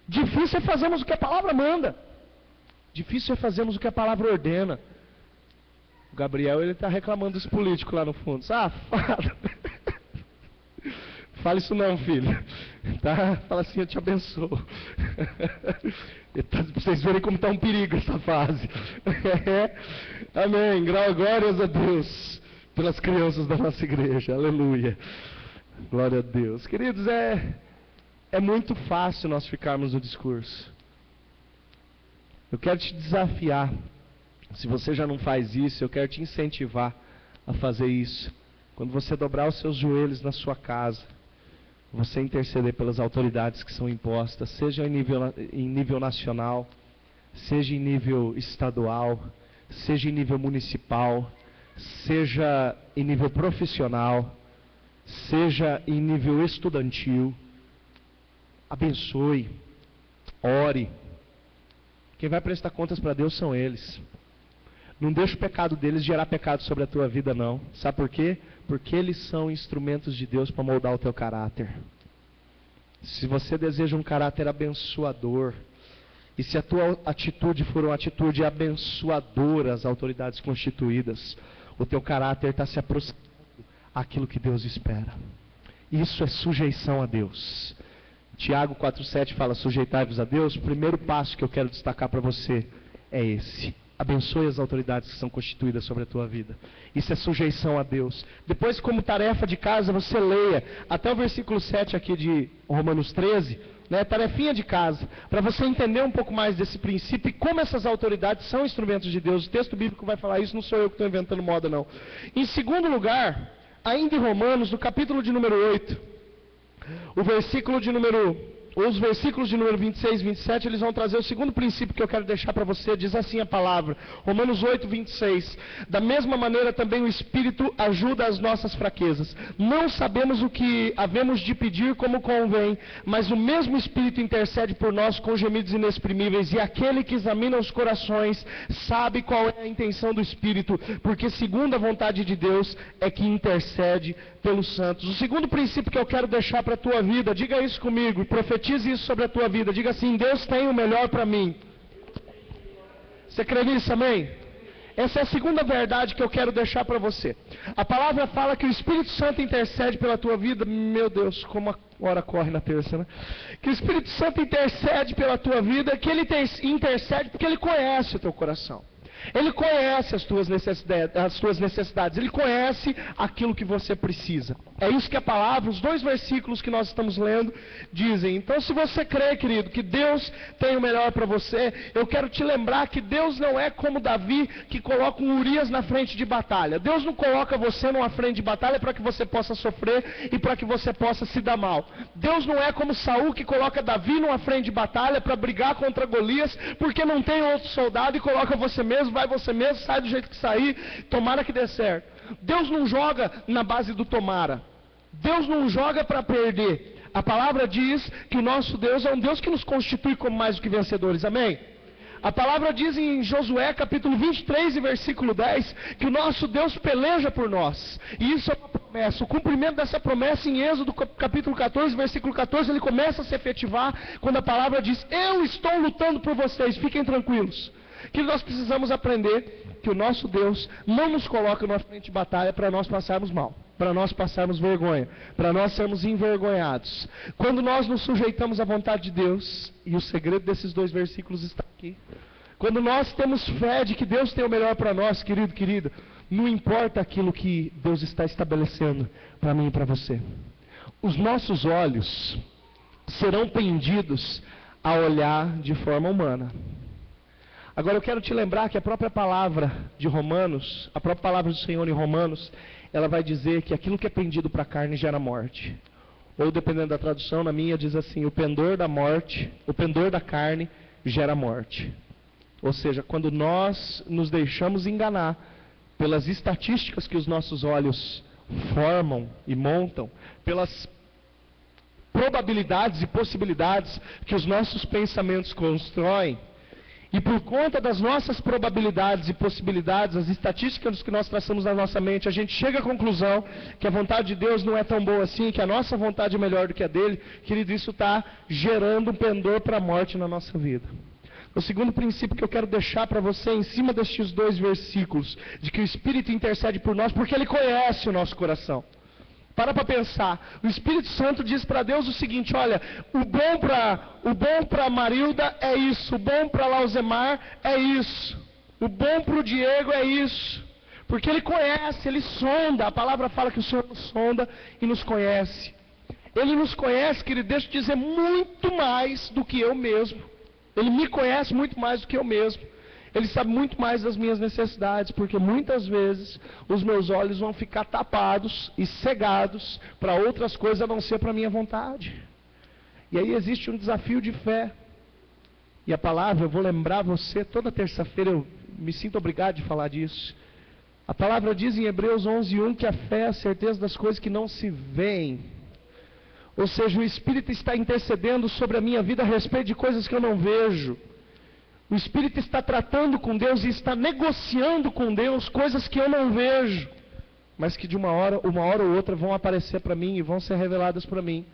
Difícil é fazermos o que a palavra manda. Difícil é fazermos o que a palavra ordena. O Gabriel, ele está reclamando dos políticos lá no fundo. Safado. Fala isso não, filho. Tá? Fala assim, eu te abençoo. Pra vocês verem como está um perigo essa fase. Amém. Glórias a Deus pelas crianças da nossa igreja. Aleluia. Glória a Deus. Queridos, é muito fácil nós ficarmos no discurso. Eu quero te desafiar. Se você já não faz isso, eu quero te incentivar a fazer isso. Quando você dobrar os seus joelhos na sua casa, você interceder pelas autoridades que são impostas, seja em nível nacional, seja em nível estadual, seja em nível municipal, seja em nível profissional, seja em nível estudantil. Abençoe, ore. Quem vai prestar contas para Deus são eles. Não deixe o pecado deles gerar pecado sobre a tua vida, não. Sabe por quê? Porque eles são instrumentos de Deus para moldar o teu caráter. Se você deseja um caráter abençoador, e se a tua atitude for uma atitude abençoadora às autoridades constituídas, o teu caráter está se aproximando àquilo que Deus espera. Isso é sujeição a Deus. Tiago 4,7 fala, sujeitai-vos a Deus. O primeiro passo que eu quero destacar para você é esse. Abençoe as autoridades que são constituídas sobre a tua vida. Isso é sujeição a Deus. Depois, como tarefa de casa, você leia até o versículo 7 aqui de Romanos 13, né, tarefinha de casa, para você entender um pouco mais desse princípio e como essas autoridades são instrumentos de Deus. O texto bíblico vai falar isso, não sou eu que estou inventando moda, não. Em segundo lugar, ainda em Romanos, no capítulo de número 8, os versículos de número 26 e 27, eles vão trazer o segundo princípio que eu quero deixar para você. Diz assim a palavra, Romanos 8, 26. Da mesma maneira também o Espírito ajuda as nossas fraquezas. Não sabemos o que havemos de pedir como convém, mas o mesmo Espírito intercede por nós com gemidos inexprimíveis. E aquele que examina os corações sabe qual é a intenção do Espírito, porque segundo a vontade de Deus é que intercede pelos santos. O segundo princípio que eu quero deixar para a tua vida, diga isso comigo e profetize isso sobre a tua vida. Diga assim, Deus tem o melhor para mim. Você crê nisso, amém? Essa é a segunda verdade que eu quero deixar para você. A palavra fala que o Espírito Santo intercede pela tua vida. Meu Deus, como a hora corre na terça, né? Que o Espírito Santo intercede pela tua vida, que ele intercede porque ele conhece o teu coração. Ele conhece as tuas necessidades, Ele conhece aquilo que você precisa. É isso que a palavra, os dois versículos que nós estamos lendo, dizem. Então, se você crê, querido, que Deus tem o melhor para você, eu quero te lembrar que Deus não é como Davi, que coloca um Urias na frente de batalha. Deus não coloca você numa frente de batalha para que você possa sofrer e para que você possa se dar mal. Deus não é como Saul, que coloca Davi numa frente de batalha para brigar contra Golias, porque não tem outro soldado e coloca você mesmo, vai você mesmo, sai do jeito que sair, tomara que dê certo. Deus não joga na base do tomara. Deus não joga para perder. A palavra diz que o nosso Deus é um Deus que nos constitui como mais do que vencedores, amém? A palavra diz em Josué capítulo 23 e versículo 10 que o nosso Deus peleja por nós. E isso é uma promessa. O cumprimento dessa promessa em Êxodo capítulo 14, versículo 14, ele começa a se efetivar quando a palavra diz: eu estou lutando por vocês, fiquem tranquilos. Que nós precisamos aprender que o nosso Deus não nos coloca na frente de batalha para nós passarmos mal, para nós passarmos vergonha, para nós sermos envergonhados. Quando nós nos sujeitamos à vontade de Deus, e o segredo desses 2 versículos está aqui, quando nós temos fé de que Deus tem o melhor para nós, querido, querida, não importa aquilo que Deus está estabelecendo para mim e para você. Os nossos olhos serão pendidos a olhar de forma humana. Agora eu quero te lembrar que a própria palavra de Romanos, a própria palavra do Senhor em Romanos, ela vai dizer que aquilo que é pendido para a carne gera morte. Ou dependendo da tradução, na minha diz assim: o pendor da morte, o pendor da carne gera morte. Ou seja, quando nós nos deixamos enganar pelas estatísticas que os nossos olhos formam e montam, pelas probabilidades e possibilidades que os nossos pensamentos constroem, e por conta das nossas probabilidades e possibilidades, as estatísticas que nós traçamos na nossa mente, a gente chega à conclusão que a vontade de Deus não é tão boa assim, que a nossa vontade é melhor do que a dele. Querido, isso está gerando um pendor para a morte na nossa vida. O segundo princípio que eu quero deixar para você, em cima destes 2 versículos, de que o Espírito intercede por nós, porque Ele conhece o nosso coração. Para pensar, o Espírito Santo diz para Deus o seguinte: olha, o bom para Marilda é isso, o bom para Lauzemar é isso, o bom para o Diego é isso, porque Ele conhece, Ele sonda. A palavra fala que o Senhor nos sonda e nos conhece. Ele nos conhece, querido, deixa eu dizer, muito mais do que eu mesmo. Ele me conhece muito mais do que eu mesmo. Ele sabe muito mais das minhas necessidades, porque muitas vezes os meus olhos vão ficar tapados e cegados para outras coisas a não ser para a minha vontade. E aí existe um desafio de fé. E a palavra, eu vou lembrar você, toda terça-feira eu me sinto obrigado de falar disso. A palavra diz em Hebreus 11:1 que a fé é a certeza das coisas que não se veem. Ou seja, o Espírito está intercedendo sobre a minha vida a respeito de coisas que eu não vejo. O Espírito está tratando com Deus e está negociando com Deus coisas que eu não vejo, mas que de uma hora ou outra vão aparecer para mim e vão ser reveladas para mim.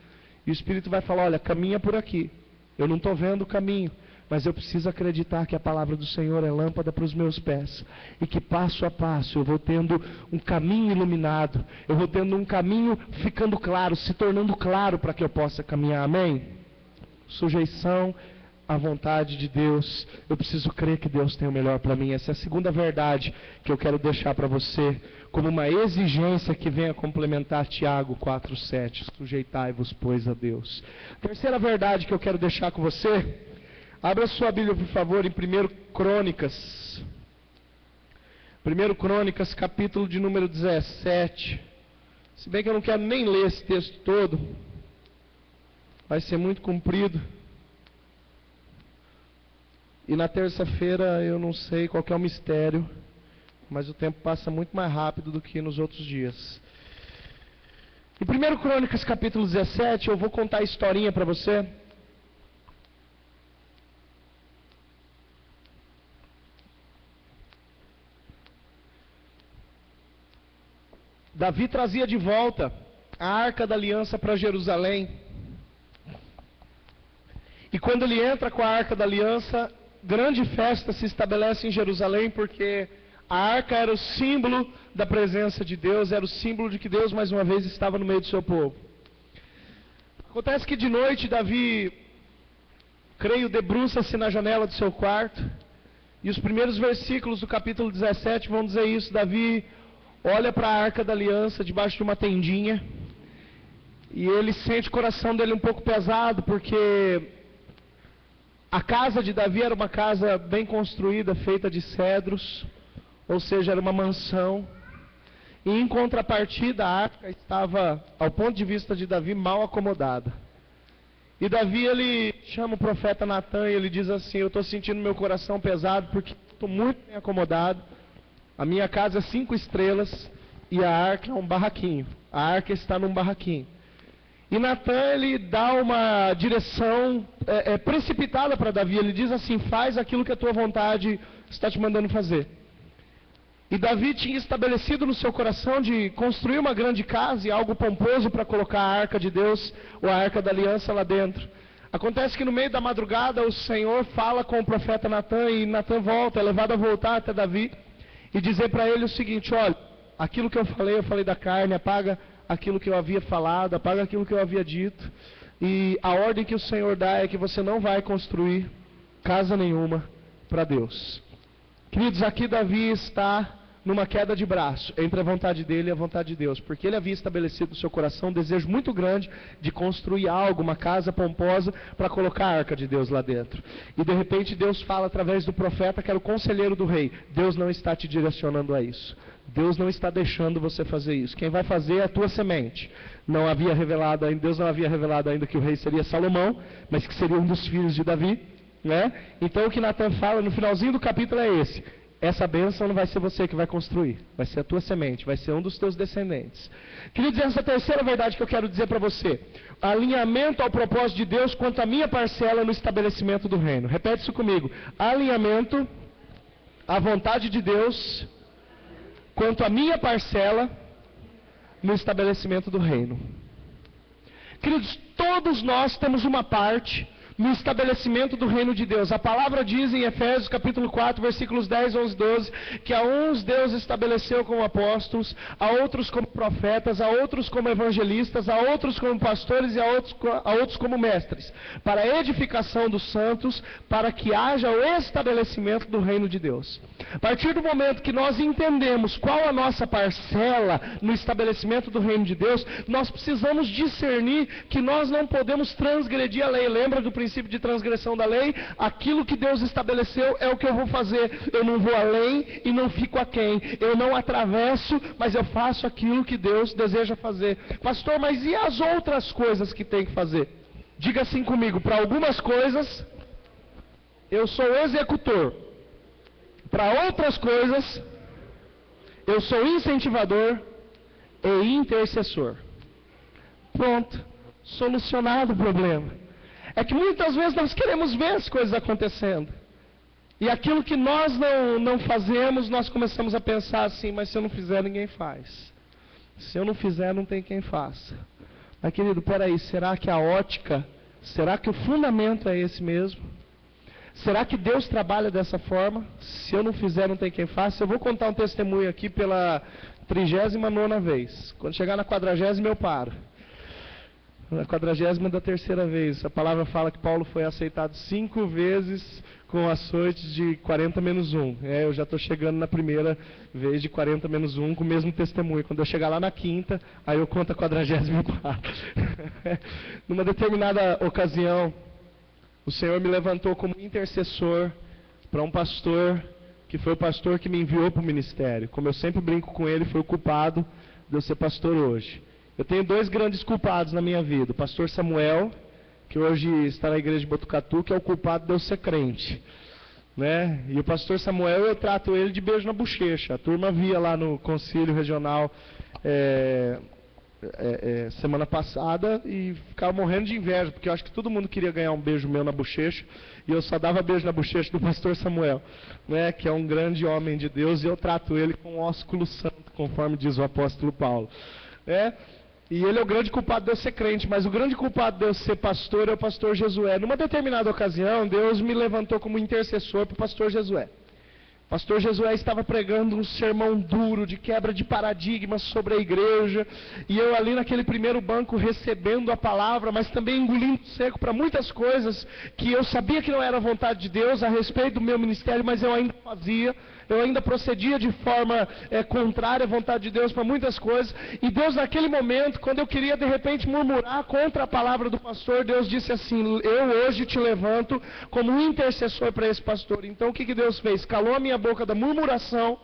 E o Espírito vai falar: olha, caminha por aqui. Eu não estou vendo o caminho, mas eu preciso acreditar que a palavra do Senhor é lâmpada para os meus pés. E que passo a passo eu vou tendo um caminho iluminado. Eu vou tendo um caminho ficando claro, se tornando claro para que eu possa caminhar. Amém? Sujeição à vontade de Deus. Eu preciso crer que Deus tem o melhor para mim. Essa é a segunda verdade que eu quero deixar para você, como uma exigência que venha complementar Tiago 4:7. Sujeitai-vos, pois, a Deus. Terceira verdade que eu quero deixar com você. Abra sua Bíblia, por favor, em 1 Crônicas. 1 Crônicas, capítulo de número 17. Se bem que eu não quero nem ler esse texto todo. Vai ser muito comprido. E na terça-feira eu não sei qual que é o mistério, mas o tempo passa muito mais rápido do que nos outros dias. Em 1 Crônicas capítulo 17, eu vou contar a historinha para você. Davi trazia de volta a Arca da Aliança para Jerusalém. E quando ele entra com a Arca da Aliança, grande festa se estabelece em Jerusalém, porque a arca era o símbolo da presença de Deus, era o símbolo de que Deus mais uma vez estava no meio do seu povo. Acontece que de noite Davi, creio, debruça-se na janela do seu quarto, e os primeiros versículos do capítulo 17 vão dizer isso. Davi olha para a Arca da Aliança debaixo de uma tendinha, e ele sente o coração dele um pouco pesado, porque a casa de Davi era uma casa bem construída, feita de cedros, ou seja, era uma mansão. E em contrapartida, a arca estava, ao ponto de vista de Davi, mal acomodada. E Davi, ele chama o profeta Natan e ele diz assim: eu estou sentindo meu coração pesado porque estou muito bem acomodado. A minha casa é 5 estrelas e a arca é um barraquinho. A arca está num barraquinho. E Natan, ele dá uma direção precipitada para Davi. Ele diz assim: faz aquilo que a tua vontade está te mandando fazer. E Davi tinha estabelecido no seu coração de construir uma grande casa e algo pomposo para colocar a arca de Deus, ou a arca da aliança lá dentro. Acontece que no meio da madrugada o Senhor fala com o profeta Natan, e Natan volta, é levado a voltar até Davi e dizer para ele o seguinte: olha, aquilo que eu falei da carne, apaga aquilo que eu havia falado, apaga aquilo que eu havia dito, e a ordem que o Senhor dá é que você não vai construir casa nenhuma para Deus. Queridos, aqui Davi está numa queda de braço entre a vontade dele e a vontade de Deus, porque ele havia estabelecido no seu coração um desejo muito grande de construir algo, uma casa pomposa, para colocar a arca de Deus lá dentro. E de repente Deus fala através do profeta, que era o conselheiro do rei: Deus não está te direcionando a isso. Deus não está deixando você fazer isso. Quem vai fazer é a tua semente. Deus não havia revelado ainda que o rei seria Salomão, mas que seria um dos filhos de Davi, né? Então o que Natan fala no finalzinho do capítulo é esse: essa bênção não vai ser você que vai construir, vai ser a tua semente, vai ser um dos teus descendentes. Queridos, essa terceira verdade que eu quero dizer para você: alinhamento ao propósito de Deus quanto à minha parcela no estabelecimento do reino. Repete isso comigo: alinhamento à vontade de Deus quanto à minha parcela no estabelecimento do reino. Queridos, todos nós temos uma parte no estabelecimento do reino de Deus. A palavra diz em Efésios capítulo 4, versículos 10, 11, 12, que a uns Deus estabeleceu como apóstolos, a outros como profetas, a outros como evangelistas, a outros como pastores e a outros como mestres, para a edificação dos santos, para que haja o estabelecimento do reino de Deus. A partir do momento que nós entendemos qual a nossa parcela no estabelecimento do reino de Deus, nós precisamos discernir que nós não podemos transgredir a lei. Lembra do princípio de transgressão da lei? Aquilo que Deus estabeleceu é o que eu vou fazer. Eu não vou além e não fico aquém. Eu não atravesso, mas eu faço aquilo que Deus deseja fazer. Pastor, mas e as outras coisas que tem que fazer? Diga assim comigo: para algumas coisas eu sou executor, para outras coisas eu sou incentivador e intercessor. Pronto, solucionado o problema. É que muitas vezes nós queremos ver as coisas acontecendo, e aquilo que nós não fazemos, nós começamos a pensar assim: mas se eu não fizer, ninguém faz. Se eu não fizer, não tem quem faça. Mas querido, peraí, será que a ótica, será que o fundamento é esse mesmo? Será que Deus trabalha dessa forma? Se eu não fizer, não tem quem faça. Eu vou contar um testemunho aqui pela 39ª vez. Quando chegar na 40ª eu paro. Na 43ª vez, a palavra fala que Paulo foi aceitado 5 vezes com açoites de 40 menos 1. Eu já estou chegando na primeira vez de 40 menos 1 com o mesmo testemunho. Quando eu chegar lá na 5ª, aí eu conto a 40ª. Numa determinada ocasião, o Senhor me levantou como intercessor para um pastor, que foi o pastor que me enviou para o ministério. Como eu sempre brinco com ele, foi o culpado de eu ser pastor hoje. Eu tenho 2 grandes culpados na minha vida: o pastor Samuel, que hoje está na igreja de Botucatu, que é o culpado de eu ser crente, né? E o pastor Samuel, eu trato ele de beijo na bochecha. A turma via lá no concílio regional semana passada e ficava morrendo de inveja, porque eu acho que todo mundo queria ganhar um beijo meu na bochecha, e eu só dava beijo na bochecha do pastor Samuel, né? Que é um grande homem de Deus, e eu trato ele com um ósculo santo, conforme diz o apóstolo Paulo, né? E ele é o grande culpado de eu ser crente, mas o grande culpado de eu ser pastor é o pastor Jesué. Numa determinada ocasião, Deus me levantou como intercessor para o pastor Jesué. O pastor Jesué estava pregando um sermão duro, de quebra de paradigmas sobre a igreja, e eu ali naquele primeiro banco recebendo a palavra, mas também engolindo seco para muitas coisas que eu sabia que não era a vontade de Deus a respeito do meu ministério, mas eu ainda fazia. Eu ainda procedia de forma contrária à vontade de Deus para muitas coisas. E Deus, naquele momento, quando eu queria de repente murmurar contra a palavra do pastor, Deus disse assim: eu hoje te levanto como um intercessor para esse pastor. Então o que Deus fez? Calou a minha boca da murmuração,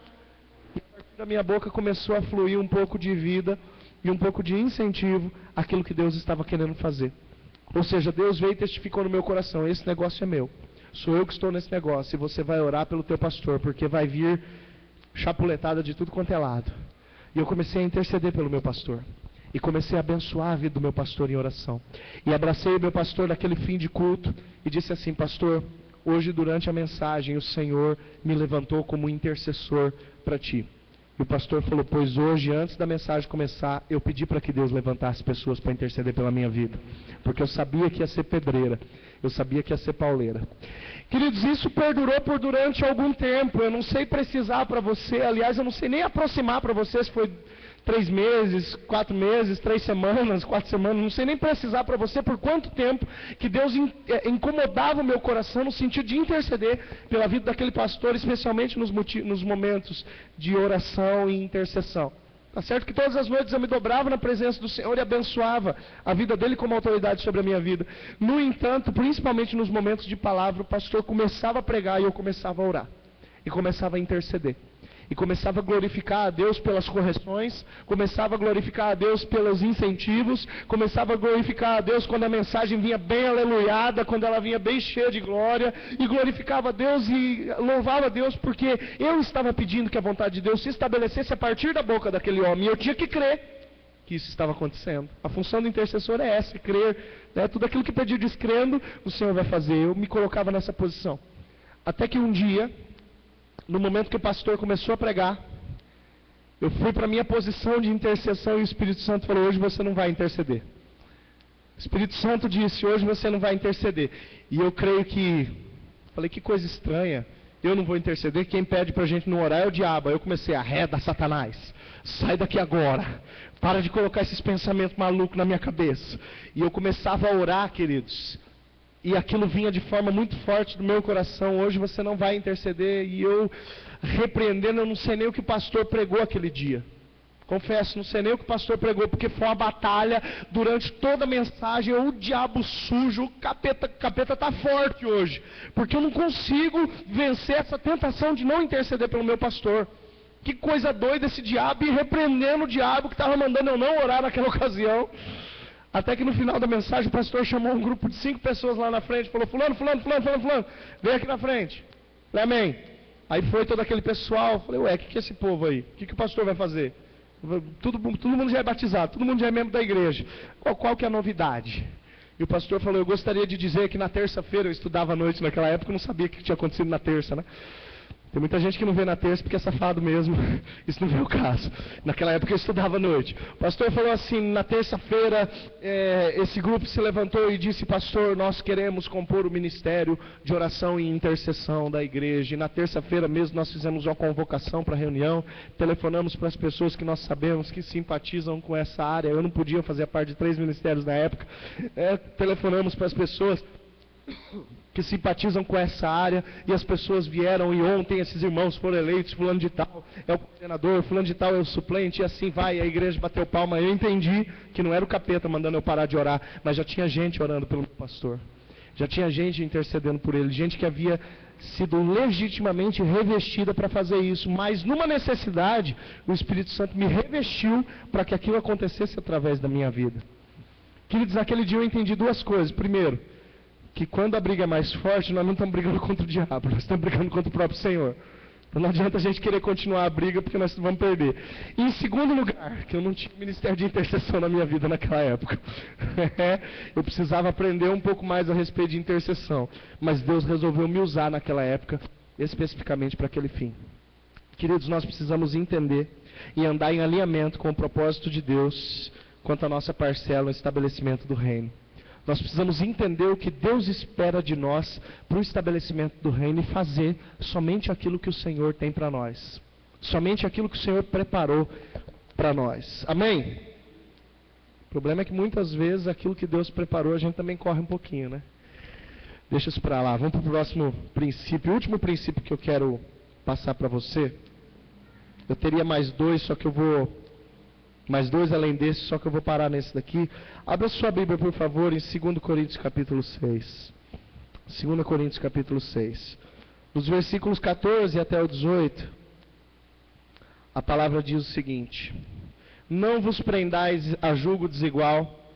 e a partir da minha boca começou a fluir um pouco de vida e um pouco de incentivo àquilo que Deus estava querendo fazer. Ou seja, Deus veio e testificou no meu coração: esse negócio é meu. Sou eu que estou nesse negócio, e você vai orar pelo teu pastor, porque vai vir chapuletada de tudo quanto é lado. E eu comecei a interceder pelo meu pastor. E comecei a abençoar a vida do meu pastor em oração. E abracei o meu pastor naquele fim de culto e disse assim: pastor, hoje durante a mensagem o Senhor me levantou como intercessor para ti. E o pastor falou: pois hoje, antes da mensagem começar, eu pedi para que Deus levantasse pessoas para interceder pela minha vida. Porque eu sabia que ia ser pedreira, eu sabia que ia ser pauleira. Queridos, isso perdurou por durante algum tempo. Eu não sei precisar para você, aliás, eu não sei nem aproximar para você se foi 3 meses, 4 meses, 3 semanas, 4 semanas, não sei nem precisar para você por quanto tempo que Deus incomodava o meu coração no sentido de interceder pela vida daquele pastor, especialmente nos momentos de oração e intercessão. Tá certo que todas as noites eu me dobrava na presença do Senhor e abençoava a vida dele como autoridade sobre a minha vida. No entanto, principalmente nos momentos de palavra, o pastor começava a pregar e eu começava a orar. E começava a interceder. E começava a glorificar a Deus pelas correções, começava a glorificar a Deus pelos incentivos, começava a glorificar a Deus quando a mensagem vinha bem aleluiada, quando ela vinha bem cheia de glória, e glorificava a Deus e louvava a Deus, porque eu estava pedindo que a vontade de Deus se estabelecesse a partir da boca daquele homem, e eu tinha que crer que isso estava acontecendo. A função do intercessor é essa, crer, né? Tudo aquilo que pediu descrendo, o Senhor vai fazer. Eu me colocava nessa posição. Até que um dia, no momento que o pastor começou a pregar, eu fui para a minha posição de intercessão e o Espírito Santo falou: hoje você não vai interceder. O Espírito Santo disse: hoje você não vai interceder. E eu creio que, falei, que coisa estranha, eu não vou interceder, quem pede para a gente não orar é o diabo. Aí eu comecei: arreda Satanás, sai daqui agora, para de colocar esses pensamentos malucos na minha cabeça. E eu começava a orar, queridos, e aquilo vinha de forma muito forte do meu coração: hoje você não vai interceder. E eu repreendendo, eu não sei nem o que o pastor pregou aquele dia. Confesso, não sei nem o que o pastor pregou, porque foi uma batalha durante toda a mensagem. O diabo sujo, o capeta está forte hoje, porque eu não consigo vencer essa tentação de não interceder pelo meu pastor. Que coisa doida esse diabo, e repreendendo o diabo que estava mandando eu não orar naquela ocasião. Até que no final da mensagem o pastor chamou um grupo de 5 pessoas lá na frente, falou: fulano, vem aqui na frente. Falei: amém. Aí foi todo aquele pessoal, falei: ué, o que é esse povo aí? O que o pastor vai fazer? Todo mundo já é batizado, todo mundo já é membro da igreja. Qual que é a novidade? E o pastor falou: eu gostaria de dizer que na terça-feira, eu estudava à noite naquela época, eu não sabia o que tinha acontecido na terça, né? Tem muita gente que não vê na terça porque é safado mesmo. Isso não veio o caso. Naquela época eu estudava à noite. O pastor falou assim: na terça-feira, esse grupo se levantou e disse: pastor, nós queremos compor o ministério de oração e intercessão da igreja. E na terça-feira mesmo nós fizemos uma convocação para a reunião. Telefonamos para as pessoas que nós sabemos que simpatizam com essa área. Eu não podia fazer parte de 3 ministérios na época. Telefonamos para as pessoas que simpatizam com essa área, e as pessoas vieram, e ontem esses irmãos foram eleitos, fulano de tal é o coordenador, fulano de tal é o suplente, e assim vai, a igreja bateu palma. Eu entendi que não era o capeta mandando eu parar de orar, mas já tinha gente orando pelo meu pastor, já tinha gente intercedendo por ele, gente que havia sido legitimamente revestida para fazer isso, mas numa necessidade, o Espírito Santo me revestiu para que aquilo acontecesse através da minha vida. Queridos, naquele dia eu entendi 2 coisas. Primeiro, que quando a briga é mais forte, nós não estamos brigando contra o diabo, nós estamos brigando contra o próprio Senhor. Então não adianta a gente querer continuar a briga, porque nós vamos perder. E em segundo lugar, que eu não tinha ministério de intercessão na minha vida naquela época. Eu precisava aprender um pouco mais a respeito de intercessão. Mas Deus resolveu me usar naquela época, especificamente para aquele fim. Queridos, nós precisamos entender e andar em alinhamento com o propósito de Deus quanto à nossa parcela no estabelecimento do reino. Nós precisamos entender o que Deus espera de nós para o estabelecimento do reino e fazer somente aquilo que o Senhor tem para nós. Somente aquilo que o Senhor preparou para nós. Amém? O problema é que muitas vezes aquilo que Deus preparou a gente também corre um pouquinho, né? Deixa isso para lá. Vamos para o próximo princípio. O último princípio que eu quero passar para você. Eu teria mais 2, só que eu vou... mais 2 além desse, só que eu vou parar nesse daqui. Abra sua Bíblia, por favor, em 2 Coríntios capítulo 6. 2 Coríntios capítulo 6. Nos versículos 14 até o 18, a palavra diz o seguinte: não vos prendais a julgo desigual,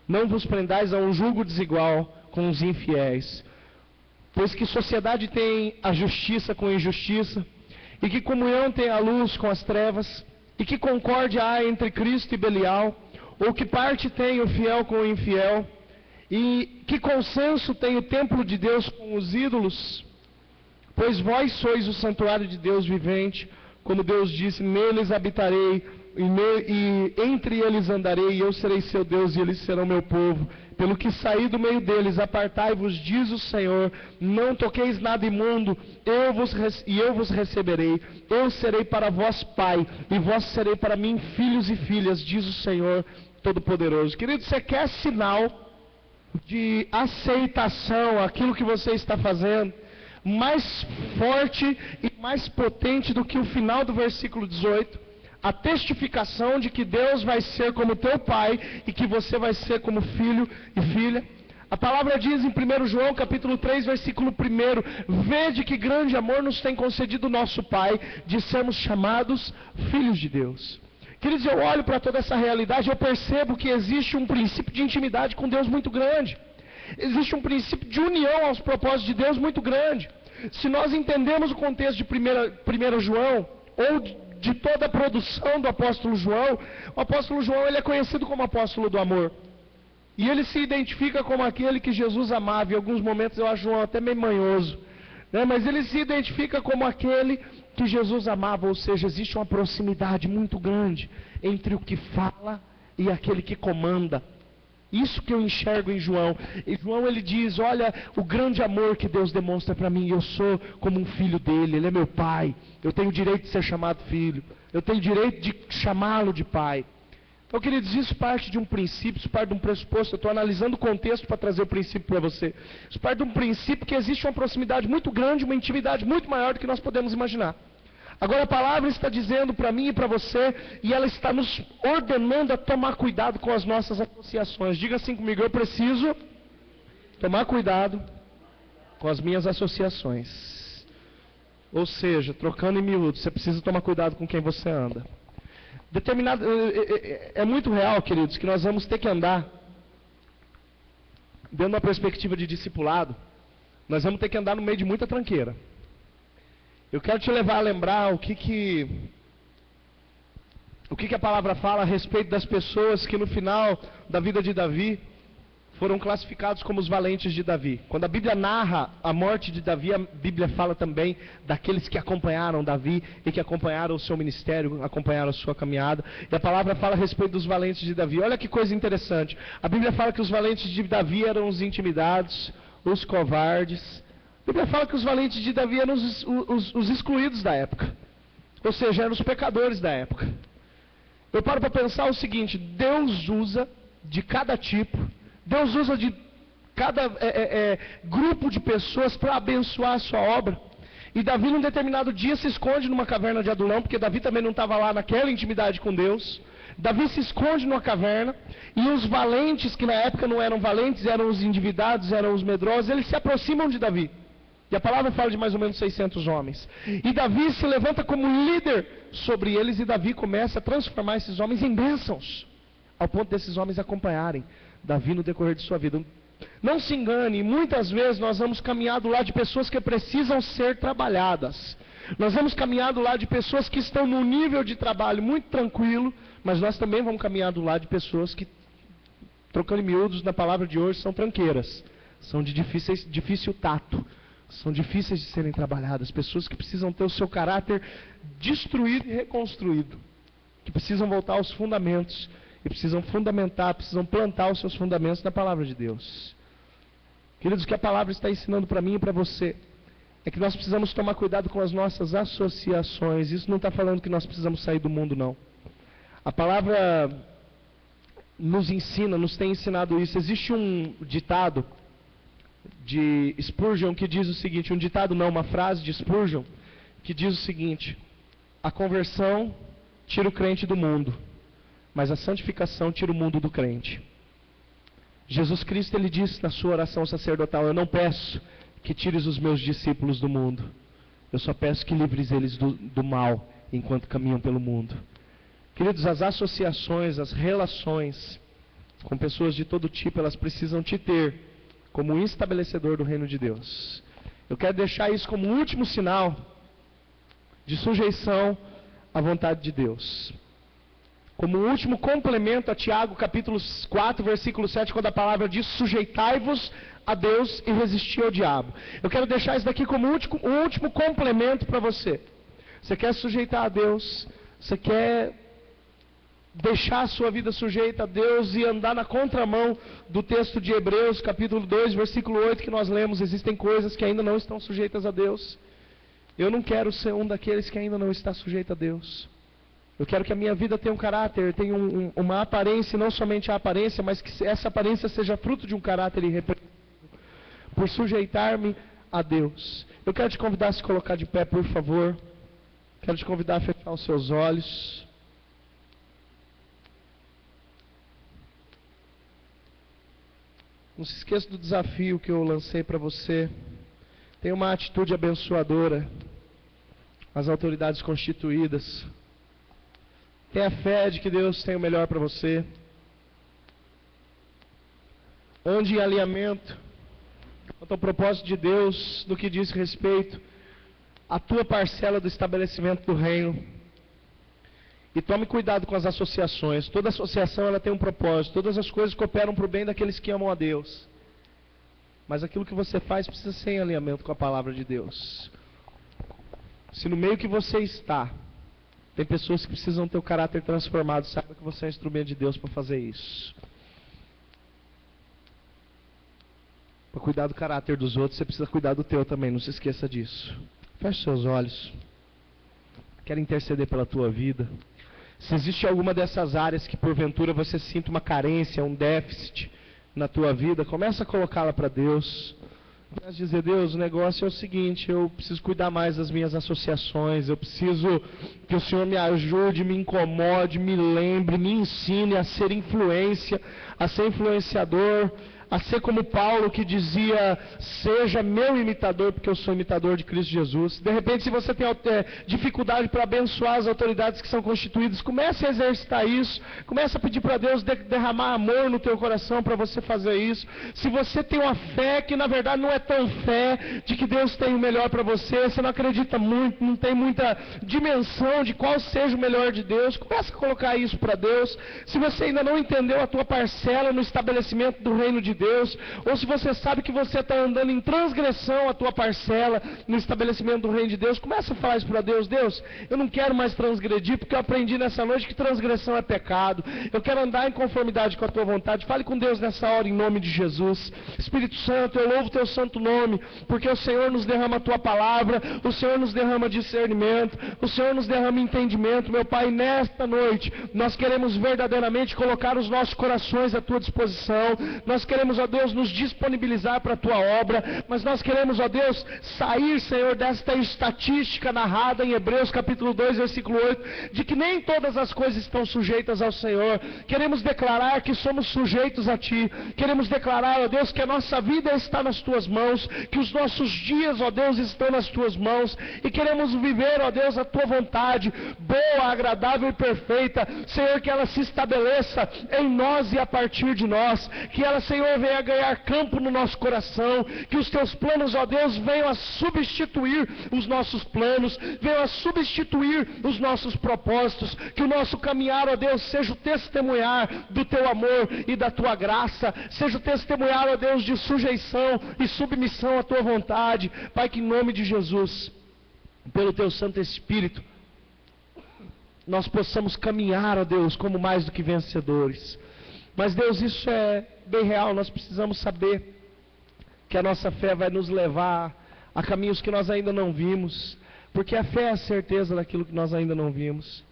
não vos prendais a um julgo desigual com os infiéis, pois que sociedade tem a justiça com a injustiça, e que comunhão tem a luz com as trevas, e que concórdia há entre Cristo e Belial, Ou que parte tem o fiel com o infiel? E que consenso tem o templo de Deus com os ídolos? Pois vós sois o santuário de Deus vivente, como Deus disse, neles habitarei, e entre eles andarei, e eu serei seu Deus, e eles serão meu povo. Pelo que saí do meio deles, apartai-vos, diz o Senhor, não toqueis nada imundo, eu vos receberei, eu serei para vós pai, e vós serei para mim filhos e filhas, diz o Senhor Todo-Poderoso. Querido, você quer sinal de aceitação àquilo que você está fazendo, mais forte e mais potente do que o final do versículo 18, a testificação de que Deus vai ser como teu pai e que você vai ser como filho e filha? A palavra diz em 1 João capítulo 3, versículo 1, vede que grande amor nos tem concedido o nosso Pai, de sermos chamados filhos de Deus. Queridos, eu olho para toda essa realidade, eu percebo que existe um princípio de intimidade com Deus muito grande. Existe um princípio de união aos propósitos de Deus muito grande. Se nós entendemos o contexto de 1 João, ou de toda a produção do apóstolo João, o apóstolo João ele é conhecido como apóstolo do amor. E ele se identifica como aquele que Jesus amava. Em alguns momentos eu acho João até meio manhoso, né? Mas ele se identifica como aquele que Jesus amava, ou seja, existe uma proximidade muito grande entre o que fala e aquele que comanda. Isso que eu enxergo em João. E João ele diz, olha o grande amor que Deus demonstra para mim, eu sou como um filho dele, ele é meu pai, eu tenho o direito de ser chamado filho, eu tenho o direito de chamá-lo de pai. Então, queridos, isso parte de um princípio, isso parte de um pressuposto. Eu estou analisando o contexto para trazer o princípio para você. Isso parte de um princípio que existe uma proximidade muito grande, uma intimidade muito maior do que nós podemos imaginar. Agora a palavra está dizendo para mim e para você, e ela está nos ordenando a tomar cuidado com as nossas associações. Diga assim comigo, eu preciso tomar cuidado com as minhas associações. Ou seja, trocando em miúdos, você precisa tomar cuidado com quem você anda. É muito real, queridos, que nós vamos ter que andar, dentro de uma perspectiva de discipulado, nós vamos ter que andar no meio de muita tranqueira. Eu quero te levar a lembrar o que a palavra fala a respeito das pessoas que no final da vida de Davi foram classificados como os valentes de Davi. Quando a Bíblia narra a morte de Davi, a Bíblia fala também daqueles que acompanharam Davi e que acompanharam o seu ministério, acompanharam a sua caminhada. E a palavra fala a respeito dos valentes de Davi. Olha que coisa interessante. A Bíblia fala que os valentes de Davi eram os intimidados, os covardes. A Bíblia fala que os valentes de Davi eram os excluídos da época. Ou seja, eram os pecadores da época. Eu paro para pensar o seguinte, Deus usa de cada tipo, Deus usa de cada grupo de pessoas para abençoar a sua obra. E Davi num determinado dia se esconde numa caverna de Adulão, porque Davi também não estava lá naquela intimidade com Deus. Davi se esconde numa caverna, e os valentes, que na época não eram valentes, eram os endividados, eram os medrosos, eles se aproximam de Davi. E a palavra fala de mais ou menos 600 homens. E Davi se levanta como líder sobre eles, e Davi começa a transformar esses homens em bênçãos, ao ponto desses homens acompanharem Davi no decorrer de sua vida. Não se engane, muitas vezes nós vamos caminhar do lado de pessoas que precisam ser trabalhadas. Nós vamos caminhar do lado de pessoas que estão num nível de trabalho muito tranquilo, mas nós também vamos caminhar do lado de pessoas que, trocando em miúdos na palavra de hoje, são tranqueiras, são de difícil tato, são difíceis de serem trabalhadas, pessoas que precisam ter o seu caráter destruído e reconstruído, que precisam voltar aos fundamentos, e precisam fundamentar, precisam plantar os seus fundamentos na palavra de Deus. Queridos, o que a palavra está ensinando para mim e para você é que nós precisamos tomar cuidado com as nossas associações. Isso não está falando que nós precisamos sair do mundo, não. A palavra nos ensina, nos tem ensinado isso. Existe um ditado de Spurgeon que diz o seguinte, um ditado não, uma frase de Spurgeon que diz o seguinte: a conversão tira o crente do mundo, mas a santificação tira o mundo do crente. Jesus Cristo, ele disse na sua oração sacerdotal, eu não peço que tires os meus discípulos do mundo, eu só peço que livres eles do mal, enquanto caminham pelo mundo. Queridos, as associações, as relações com pessoas de todo tipo, elas precisam te ter como um estabelecedor do reino de Deus. Eu quero deixar isso como último sinal de sujeição à vontade de Deus. Como último complemento a Tiago capítulo 4, versículo 7, quando a palavra diz: sujeitai-vos a Deus e resisti ao diabo. Eu quero deixar isso daqui como um último complemento para você. Você quer sujeitar a Deus? Você quer deixar a sua vida sujeita a Deus e andar na contramão do texto de Hebreus, capítulo 2, versículo 8, que nós lemos? Existem coisas que ainda não estão sujeitas a Deus. Eu não quero ser um daqueles que ainda não está sujeito a Deus. Eu quero que a minha vida tenha um caráter, tenha uma aparência, não somente a aparência, mas que essa aparência seja fruto de um caráter irrepreensível, por sujeitar-me a Deus. Eu quero te convidar a se colocar de pé, por favor. Quero te convidar a fechar os seus olhos. Não se esqueça do desafio que eu lancei para você. Tenha uma atitude abençoadora às autoridades constituídas. Tenha fé de que Deus tem o melhor para você. Ande em alinhamento quanto ao propósito de Deus no que diz respeito à tua parcela do estabelecimento do reino. E tome cuidado com as associações. Toda associação ela tem um propósito. Todas as coisas cooperam para o bem daqueles que amam a Deus. Mas aquilo que você faz precisa ser em alinhamento com a palavra de Deus. Se no meio que você está tem pessoas que precisam ter o caráter transformado, saiba que você é um instrumento de Deus para fazer isso. Para cuidar do caráter dos outros, você precisa cuidar do teu também, não se esqueça disso. Feche seus olhos. Quero interceder pela tua vida. Se existe alguma dessas áreas que porventura você sinta uma carência, um déficit na tua vida, começa a colocá-la para Deus. Começa a dizer: Deus, o negócio é o seguinte, eu preciso cuidar mais das minhas associações, eu preciso que o Senhor me ajude, me incomode, me lembre, me ensine a ser influência, a ser influenciador, a ser como Paulo que dizia: seja meu imitador, porque eu sou imitador de Cristo Jesus. De repente, se você tem dificuldade para abençoar as autoridades que são constituídas, comece a exercitar isso, comece a pedir para Deus derramar amor no teu coração para você fazer isso. Se você tem uma fé que na verdade não é tão fé de que Deus tem o melhor para você, você não acredita muito, não tem muita dimensão de qual seja o melhor de Deus, comece a colocar isso para Deus. Se você ainda não entendeu a tua parcela no estabelecimento do reino de Deus, ou se você sabe que você está andando em transgressão a tua parcela no estabelecimento do reino de Deus, começa a falar isso para Deus: Deus, eu não quero mais transgredir, porque eu aprendi nessa noite que transgressão é pecado, eu quero andar em conformidade com a tua vontade. Fale com Deus nessa hora em nome de Jesus. Espírito Santo, eu louvo o teu santo nome, porque o Senhor nos derrama a tua palavra, o Senhor nos derrama discernimento, o Senhor nos derrama entendimento. Meu Pai, nesta noite nós queremos verdadeiramente colocar os nossos corações à tua disposição. Nós queremos, ó Deus, nos disponibilizar para a tua obra, mas nós queremos, ó Deus, sair, Senhor, desta estatística narrada em Hebreus capítulo 2, versículo 8, de que nem todas as coisas estão sujeitas ao Senhor. Queremos declarar que somos sujeitos a Ti. Queremos declarar, ó Deus, que a nossa vida está nas Tuas mãos, que os nossos dias, ó Deus, estão nas Tuas mãos, e queremos viver, ó Deus, a Tua vontade, boa, agradável e perfeita. Senhor, que ela se estabeleça em nós e a partir de nós, que ela, Senhor, venha ganhar campo no nosso coração, que os teus planos, ó Deus, venham a substituir os nossos planos, venham a substituir os nossos propósitos, que o nosso caminhar, ó Deus, seja o testemunhar do teu amor e da tua graça, seja o testemunhar, ó Deus, de sujeição e submissão à tua vontade. Pai, que em nome de Jesus, pelo teu Santo Espírito, nós possamos caminhar, ó Deus, como mais do que vencedores. Mas Deus, isso é bem real, nós precisamos saber que a nossa fé vai nos levar a caminhos que nós ainda não vimos, porque a fé é a certeza daquilo que nós ainda não vimos.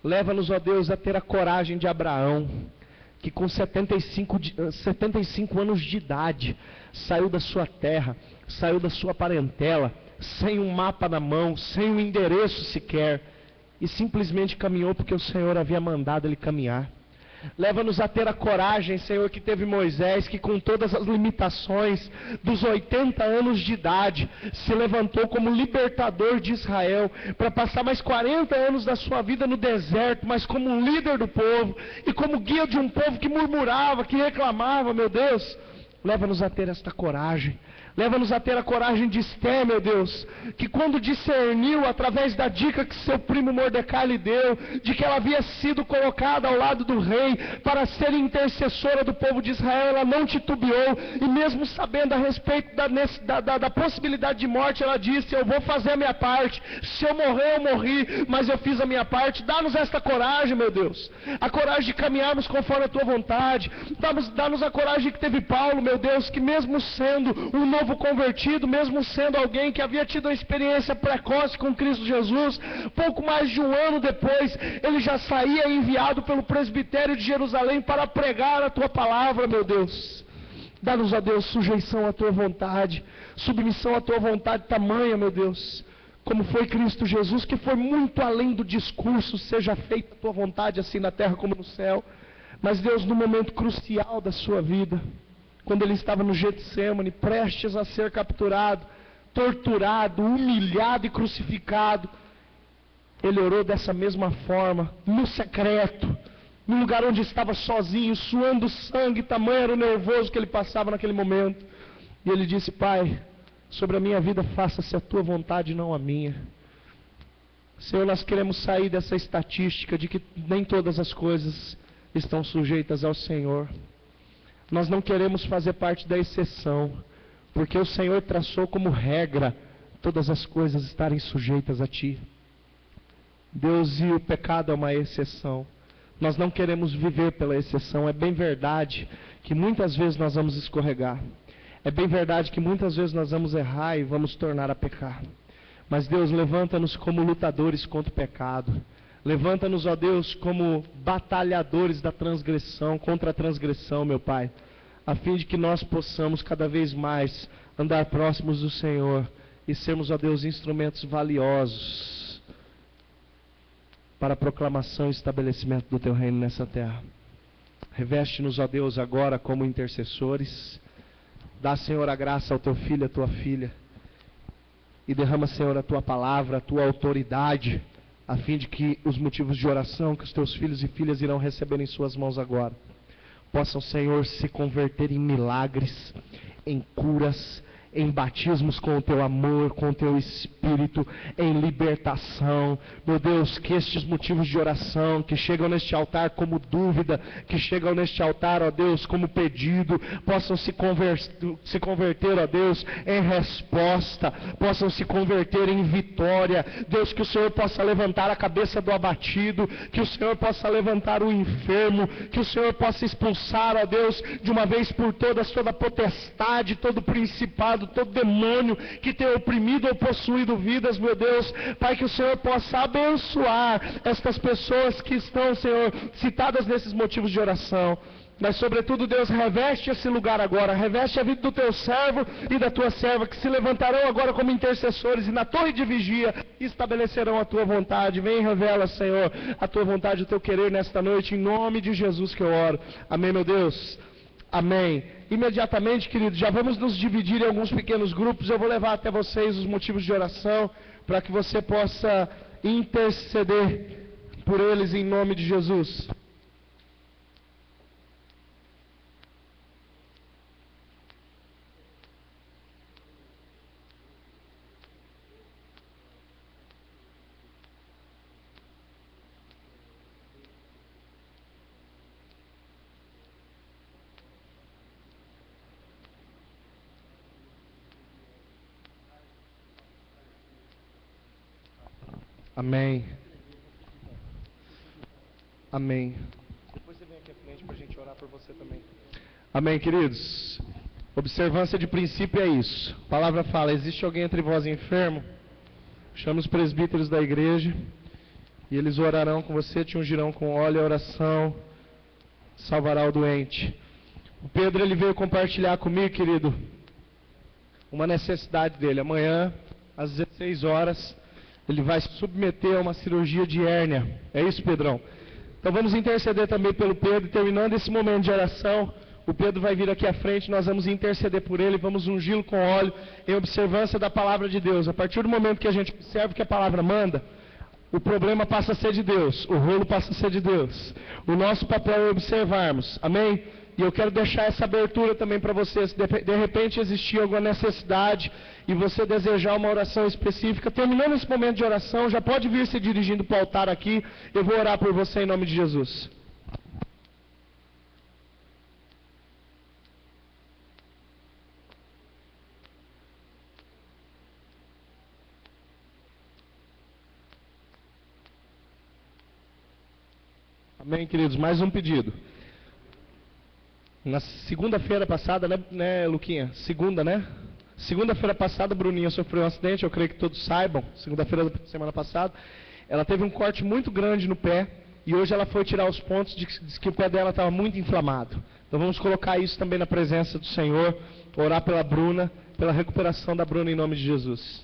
Leva-nos, ó Deus, a ter a coragem de Abraão, que com 75 anos de idade, saiu da sua terra, saiu da sua parentela, sem um mapa na mão, sem um endereço sequer, e simplesmente caminhou porque o Senhor havia mandado ele caminhar. Leva-nos a ter a coragem, Senhor, que teve Moisés, que com todas as limitações dos 80 anos de idade, se levantou como libertador de Israel, para passar mais 40 anos da sua vida no deserto, mas como líder do povo, e como guia de um povo que murmurava, que reclamava. Meu Deus, Leva-nos a ter esta coragem. Leva-nos a ter a coragem de Esther, meu Deus, que quando discerniu, através da dica que seu primo Mordecai lhe deu, de que ela havia sido colocada ao lado do rei, para ser intercessora do povo de Israel, ela não titubeou, e mesmo sabendo a respeito da possibilidade de morte, ela disse: eu vou fazer a minha parte, se eu morrer, eu morri, mas eu fiz a minha parte. Dá-nos esta coragem, meu Deus, a coragem de caminharmos conforme a tua vontade. Dá-nos a coragem que teve Paulo, meu Deus, que mesmo sendo um novo convertido, mesmo sendo alguém que havia tido uma experiência precoce com Cristo Jesus, pouco mais de um ano depois, ele já saía enviado pelo presbitério de Jerusalém para pregar a tua palavra, meu Deus. Dá-nos, ó Deus, sujeição à tua vontade, submissão à tua vontade tamanha, meu Deus, como foi Cristo Jesus, que foi muito além do discurso: seja feita a tua vontade, assim na terra como no céu. Mas Deus, no momento crucial da sua vida, quando ele estava no Getsêmani, prestes a ser capturado, torturado, humilhado e crucificado, ele orou dessa mesma forma, no secreto, no lugar onde estava sozinho, suando sangue, tamanho era o nervoso que ele passava naquele momento. E ele disse: Pai, sobre a minha vida faça-se a tua vontade, não a minha. Senhor, nós queremos sair dessa estatística de que nem todas as coisas estão sujeitas ao Senhor. Nós não queremos fazer parte da exceção, porque o Senhor traçou como regra todas as coisas estarem sujeitas a Ti. Deus, e o pecado é uma exceção. Nós não queremos viver pela exceção. É bem verdade que muitas vezes nós vamos escorregar. É bem verdade que muitas vezes nós vamos errar e vamos tornar a pecar. Mas Deus, levanta-nos como lutadores contra o pecado. Levanta-nos, ó Deus, como batalhadores da transgressão, contra a transgressão, meu Pai, a fim de que nós possamos cada vez mais andar próximos do Senhor e sermos, ó Deus, instrumentos valiosos para a proclamação e estabelecimento do Teu reino nessa terra. Reveste-nos, ó Deus, agora como intercessores. Dá, Senhor, a graça ao Teu filho, à Tua filha, e derrama, Senhor, a Tua palavra, a Tua autoridade, a fim de que os motivos de oração que os Teus filhos e filhas irão receber em suas mãos agora, possam, Senhor, se converter em milagres, em curas, em batismos com o Teu amor, com o Teu Espírito, em libertação. Meu Deus, que estes motivos de oração que chegam neste altar como dúvida, que chegam neste altar, ó Deus, como pedido, possam se converter, ó Deus, em resposta, possam se converter em vitória. Deus, que o Senhor possa levantar a cabeça do abatido, que o Senhor possa levantar o enfermo, que o Senhor possa expulsar, ó Deus, de uma vez por todas, toda potestade, todo principado, todo demônio que tem oprimido ou possuído vidas, meu Deus. Pai, que o Senhor possa abençoar estas pessoas que estão, Senhor, citadas nesses motivos de oração. Mas sobretudo, Deus, reveste esse lugar agora, reveste a vida do Teu servo e da Tua serva, que se levantarão agora como intercessores e na torre de vigia estabelecerão a Tua vontade. Vem e revela, Senhor, a Tua vontade, o Teu querer nesta noite, em nome de Jesus que eu oro. Amém, meu Deus. Amém. Imediatamente, queridos, já vamos nos dividir em alguns pequenos grupos. Eu vou levar até vocês os motivos de oração, para que você possa interceder por eles em nome de Jesus. Amém. Amém. Depois você vem aqui à frente para a gente orar por você também. Amém, queridos. Observância de princípio é isso. A palavra fala: existe alguém entre vós enfermo? Chame os presbíteros da igreja e eles orarão com você, te ungirão com óleo. A oração salvará o doente. O Pedro, ele veio compartilhar comigo, querido, uma necessidade dele. Amanhã, às 16 horas, ele vai se submeter a uma cirurgia de hérnia. É isso, Pedrão? Então vamos interceder também pelo Pedro. Terminando esse momento de oração, o Pedro vai vir aqui à frente, nós vamos interceder por ele, vamos ungí-lo com óleo, em observância da palavra de Deus. A partir do momento que a gente observa o que a palavra manda, o problema passa a ser de Deus, o rolo passa a ser de Deus. O nosso papel é observarmos, amém? E eu quero deixar essa abertura também para você. Se de repente existir alguma necessidade e você desejar uma oração específica, terminando esse momento de oração, já pode vir se dirigindo para o altar aqui. Eu vou orar por você em nome de Jesus. Amém, queridos? Mais um pedido. Na segunda-feira passada, né, Luquinha? Segunda, né? Segunda-feira passada, Bruninha sofreu um acidente, eu creio que todos saibam. Segunda-feira da semana passada. Ela teve um corte muito grande no pé e hoje ela foi tirar os pontos, diz que o pé dela estava muito inflamado. Então vamos colocar isso também na presença do Senhor, orar pela Bruna, pela recuperação da Bruna em nome de Jesus.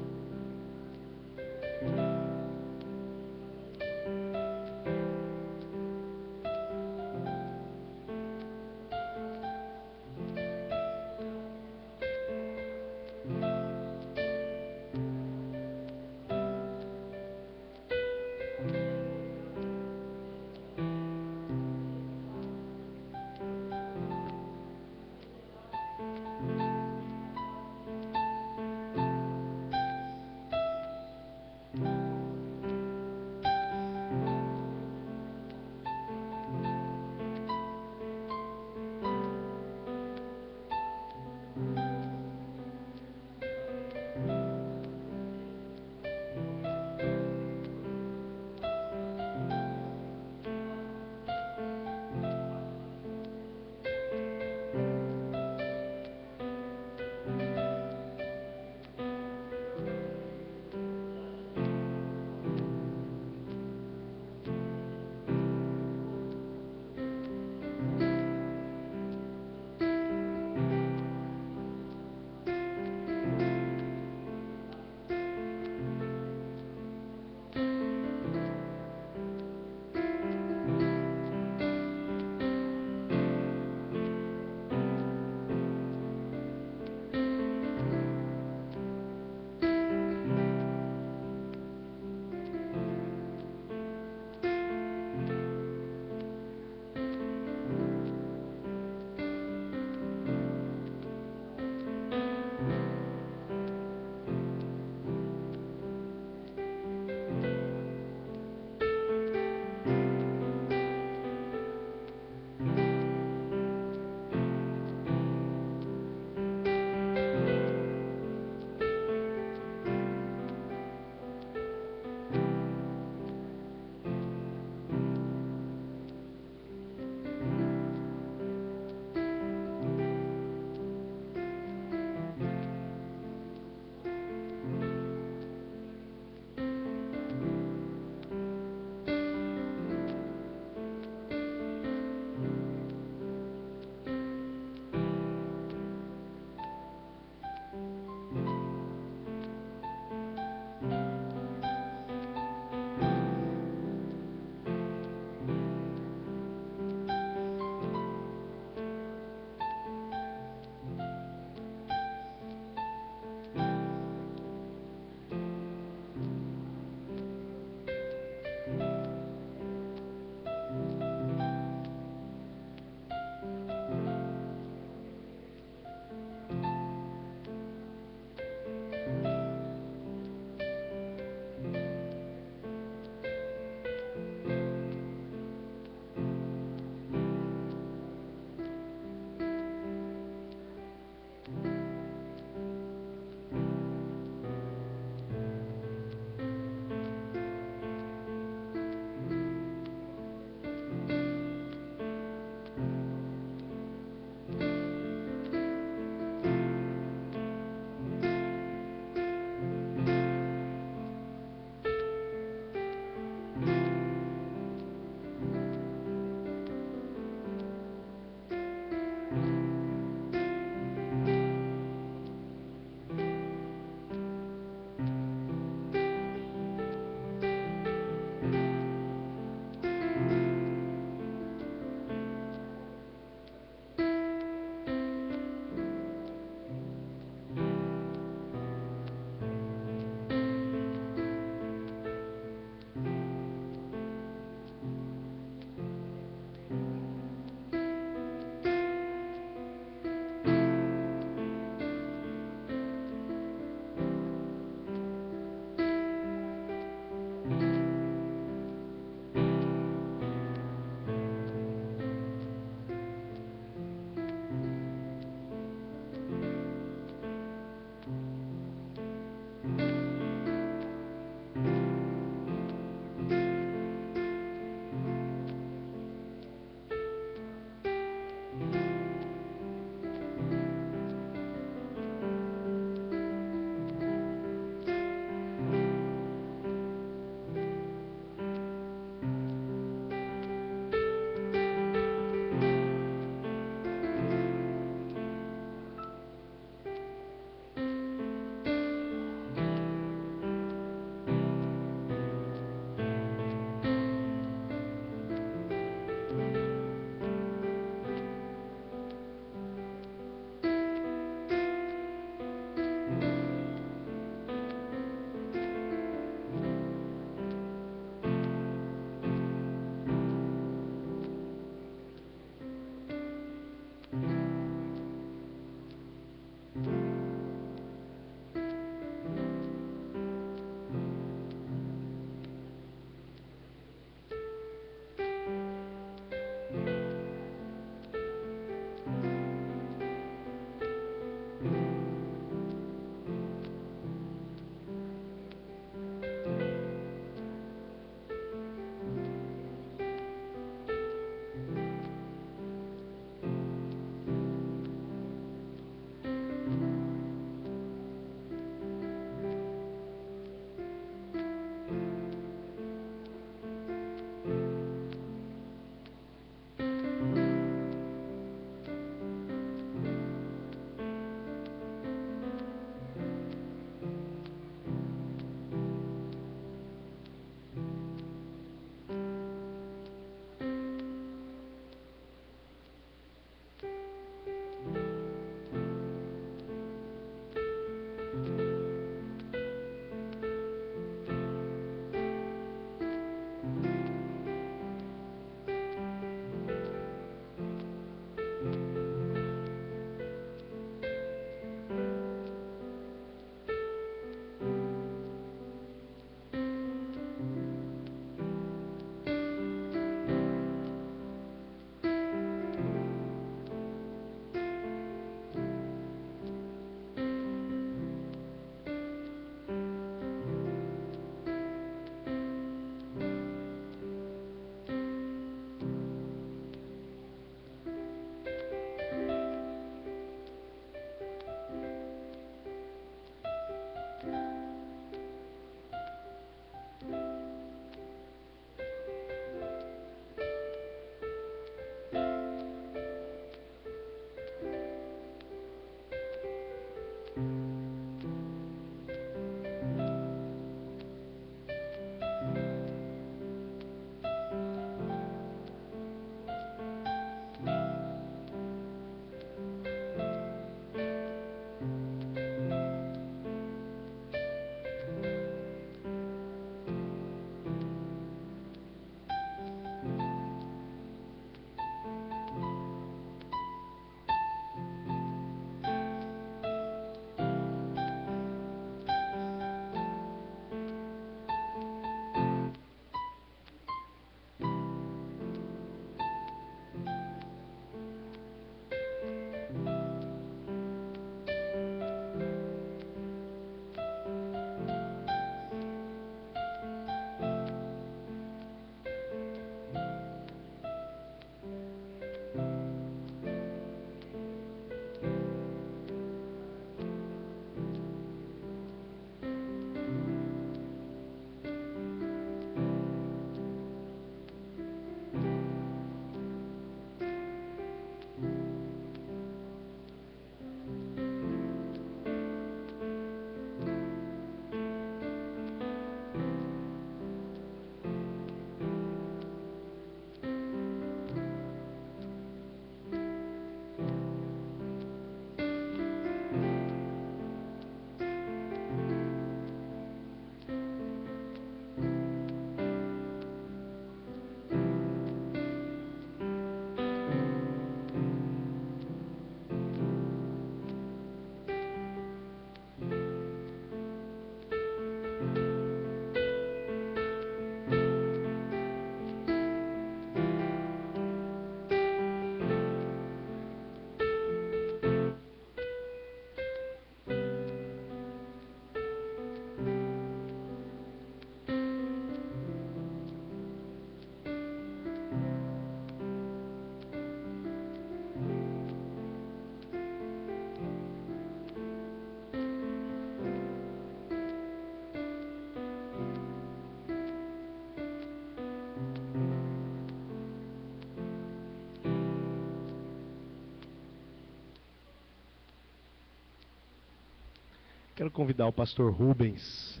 Quero convidar o pastor Rubens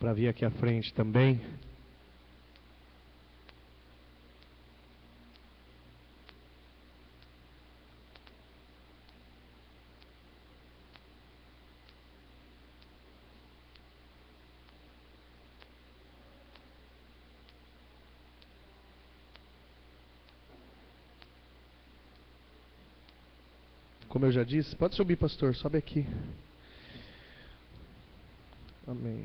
para vir aqui à frente também. Como eu já disse, pode subir, pastor, sobe aqui. Amém.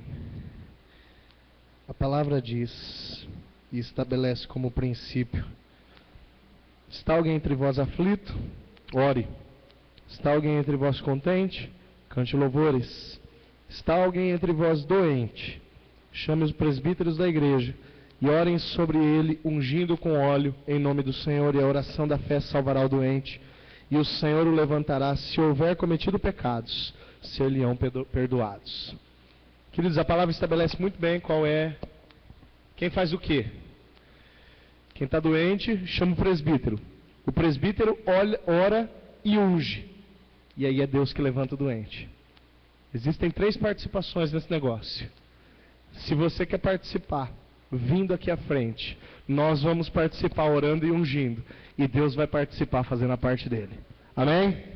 A palavra diz e estabelece como princípio: está alguém entre vós aflito? Ore. Está alguém entre vós contente? Cante louvores. Está alguém entre vós doente? Chame os presbíteros da igreja e orem sobre ele, ungindo com óleo em nome do Senhor, e a oração da fé salvará o doente. E o Senhor o levantará. Se houver cometido pecados, ser-lhe-ão perdoados. Queridos, a palavra estabelece muito bem qual é, quem faz o quê. Quem está doente, chama o presbítero. O presbítero ora e unge. E aí é Deus que levanta o doente. Existem 3 participações nesse negócio. Se você quer participar, vindo aqui à frente, nós vamos participar orando e ungindo. E Deus vai participar fazendo a parte dele. Amém?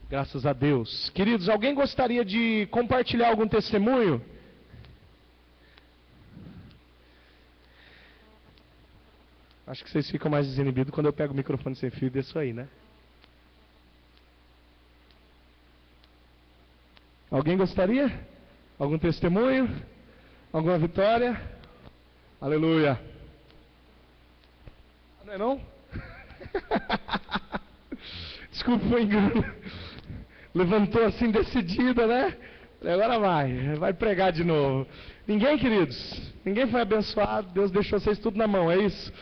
Graças a Deus. Queridos, alguém gostaria de compartilhar algum testemunho? Acho que vocês ficam mais desinibidos quando eu pego o microfone sem fio e desço aí, né? Alguém gostaria? Algum testemunho? Alguma vitória? Aleluia. Não é não? Desculpa, foi engano. Levantou assim decidida, né? Agora vai pregar de novo. Ninguém, queridos? Ninguém foi abençoado? Deus deixou vocês tudo na mão, é isso?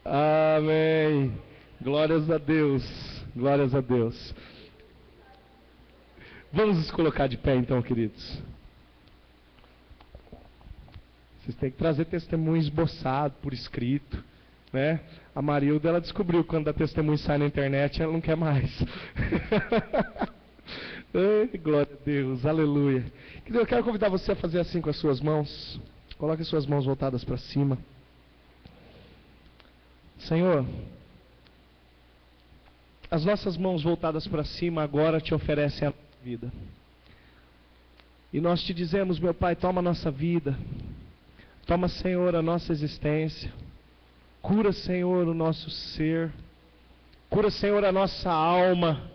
Amém. Glórias a Deus. Glórias a Deus. Vamos nos colocar de pé então, queridos. Vocês têm que trazer testemunho esboçado, por escrito, né? A Marilda, ela descobriu que quando a testemunho sai na internet, ela não quer mais. Ai, glória a Deus, aleluia. Eu quero convidar você a fazer assim com as suas mãos. Coloque as suas mãos voltadas para cima. Senhor, as nossas mãos voltadas para cima agora te oferecem a vida. E nós te dizemos, meu Pai, toma a nossa vida. Toma, Senhor, a nossa existência. Cura, Senhor, o nosso ser. Cura, Senhor, a nossa alma.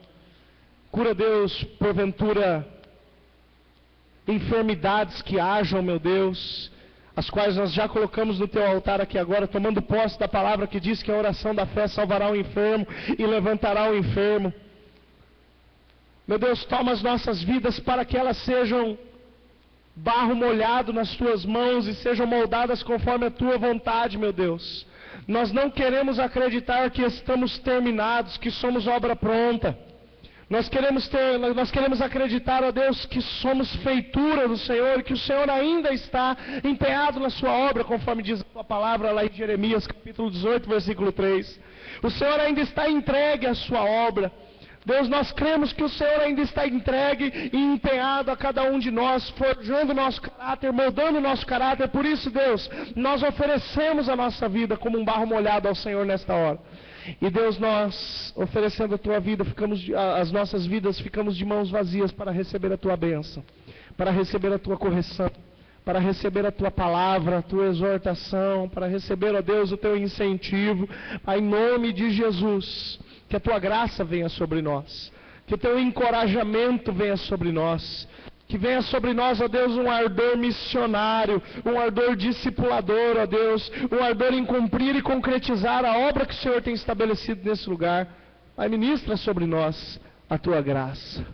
Cura, Deus, porventura, enfermidades que hajam, meu Deus, as quais nós já colocamos no teu altar aqui agora, tomando posse da palavra que diz que a oração da fé salvará o enfermo e levantará o enfermo. Meu Deus, toma as nossas vidas para que elas sejam barro molhado nas tuas mãos e sejam moldadas conforme a tua vontade, meu Deus. Nós não queremos acreditar que estamos terminados, que somos obra pronta. Nós queremos acreditar, ó Deus, que somos feitura do Senhor, que o Senhor ainda está empenhado na sua obra, conforme diz a tua palavra lá em Jeremias, capítulo 18, versículo 3. O Senhor ainda está entregue à sua obra. Deus, nós cremos que o Senhor ainda está entregue e empenhado a cada um de nós, forjando o nosso caráter, moldando o nosso caráter. Por isso, Deus, nós oferecemos a nossa vida como um barro molhado ao Senhor nesta hora. E Deus, nós, oferecendo a tua vida, as nossas vidas, ficamos de mãos vazias para receber a tua bênção, para receber a tua correção, para receber a tua palavra, a tua exortação, para receber, ó Deus, o teu incentivo, em nome de Jesus. Que a tua graça venha sobre nós, que o teu encorajamento venha sobre nós, que venha sobre nós, ó Deus, um ardor missionário, um ardor discipulador, ó Deus, um ardor em cumprir e concretizar a obra que o Senhor tem estabelecido nesse lugar. Pai, ministra sobre nós a tua graça.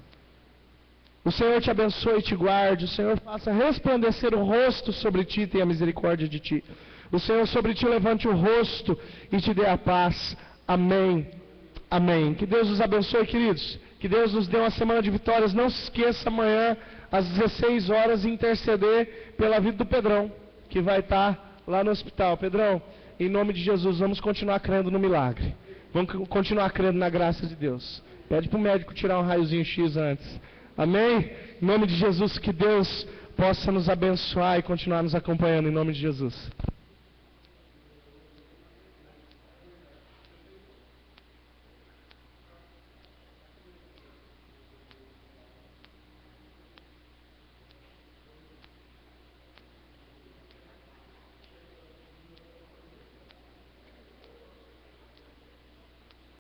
O Senhor te abençoe e te guarde, o Senhor faça resplandecer o rosto sobre ti e tenha misericórdia de ti. O Senhor sobre ti levante o rosto e te dê a paz. Amém. Amém. Que Deus nos abençoe, queridos. Que Deus nos dê uma semana de vitórias. Não se esqueça amanhã, às 16 horas, interceder pela vida do Pedrão, que vai estar lá no hospital. Pedrão, em nome de Jesus, vamos continuar crendo no milagre. Vamos continuar crendo na graça de Deus. Pede para o médico tirar um raiozinho X antes. Amém? Em nome de Jesus, que Deus possa nos abençoar e continuar nos acompanhando. Em nome de Jesus.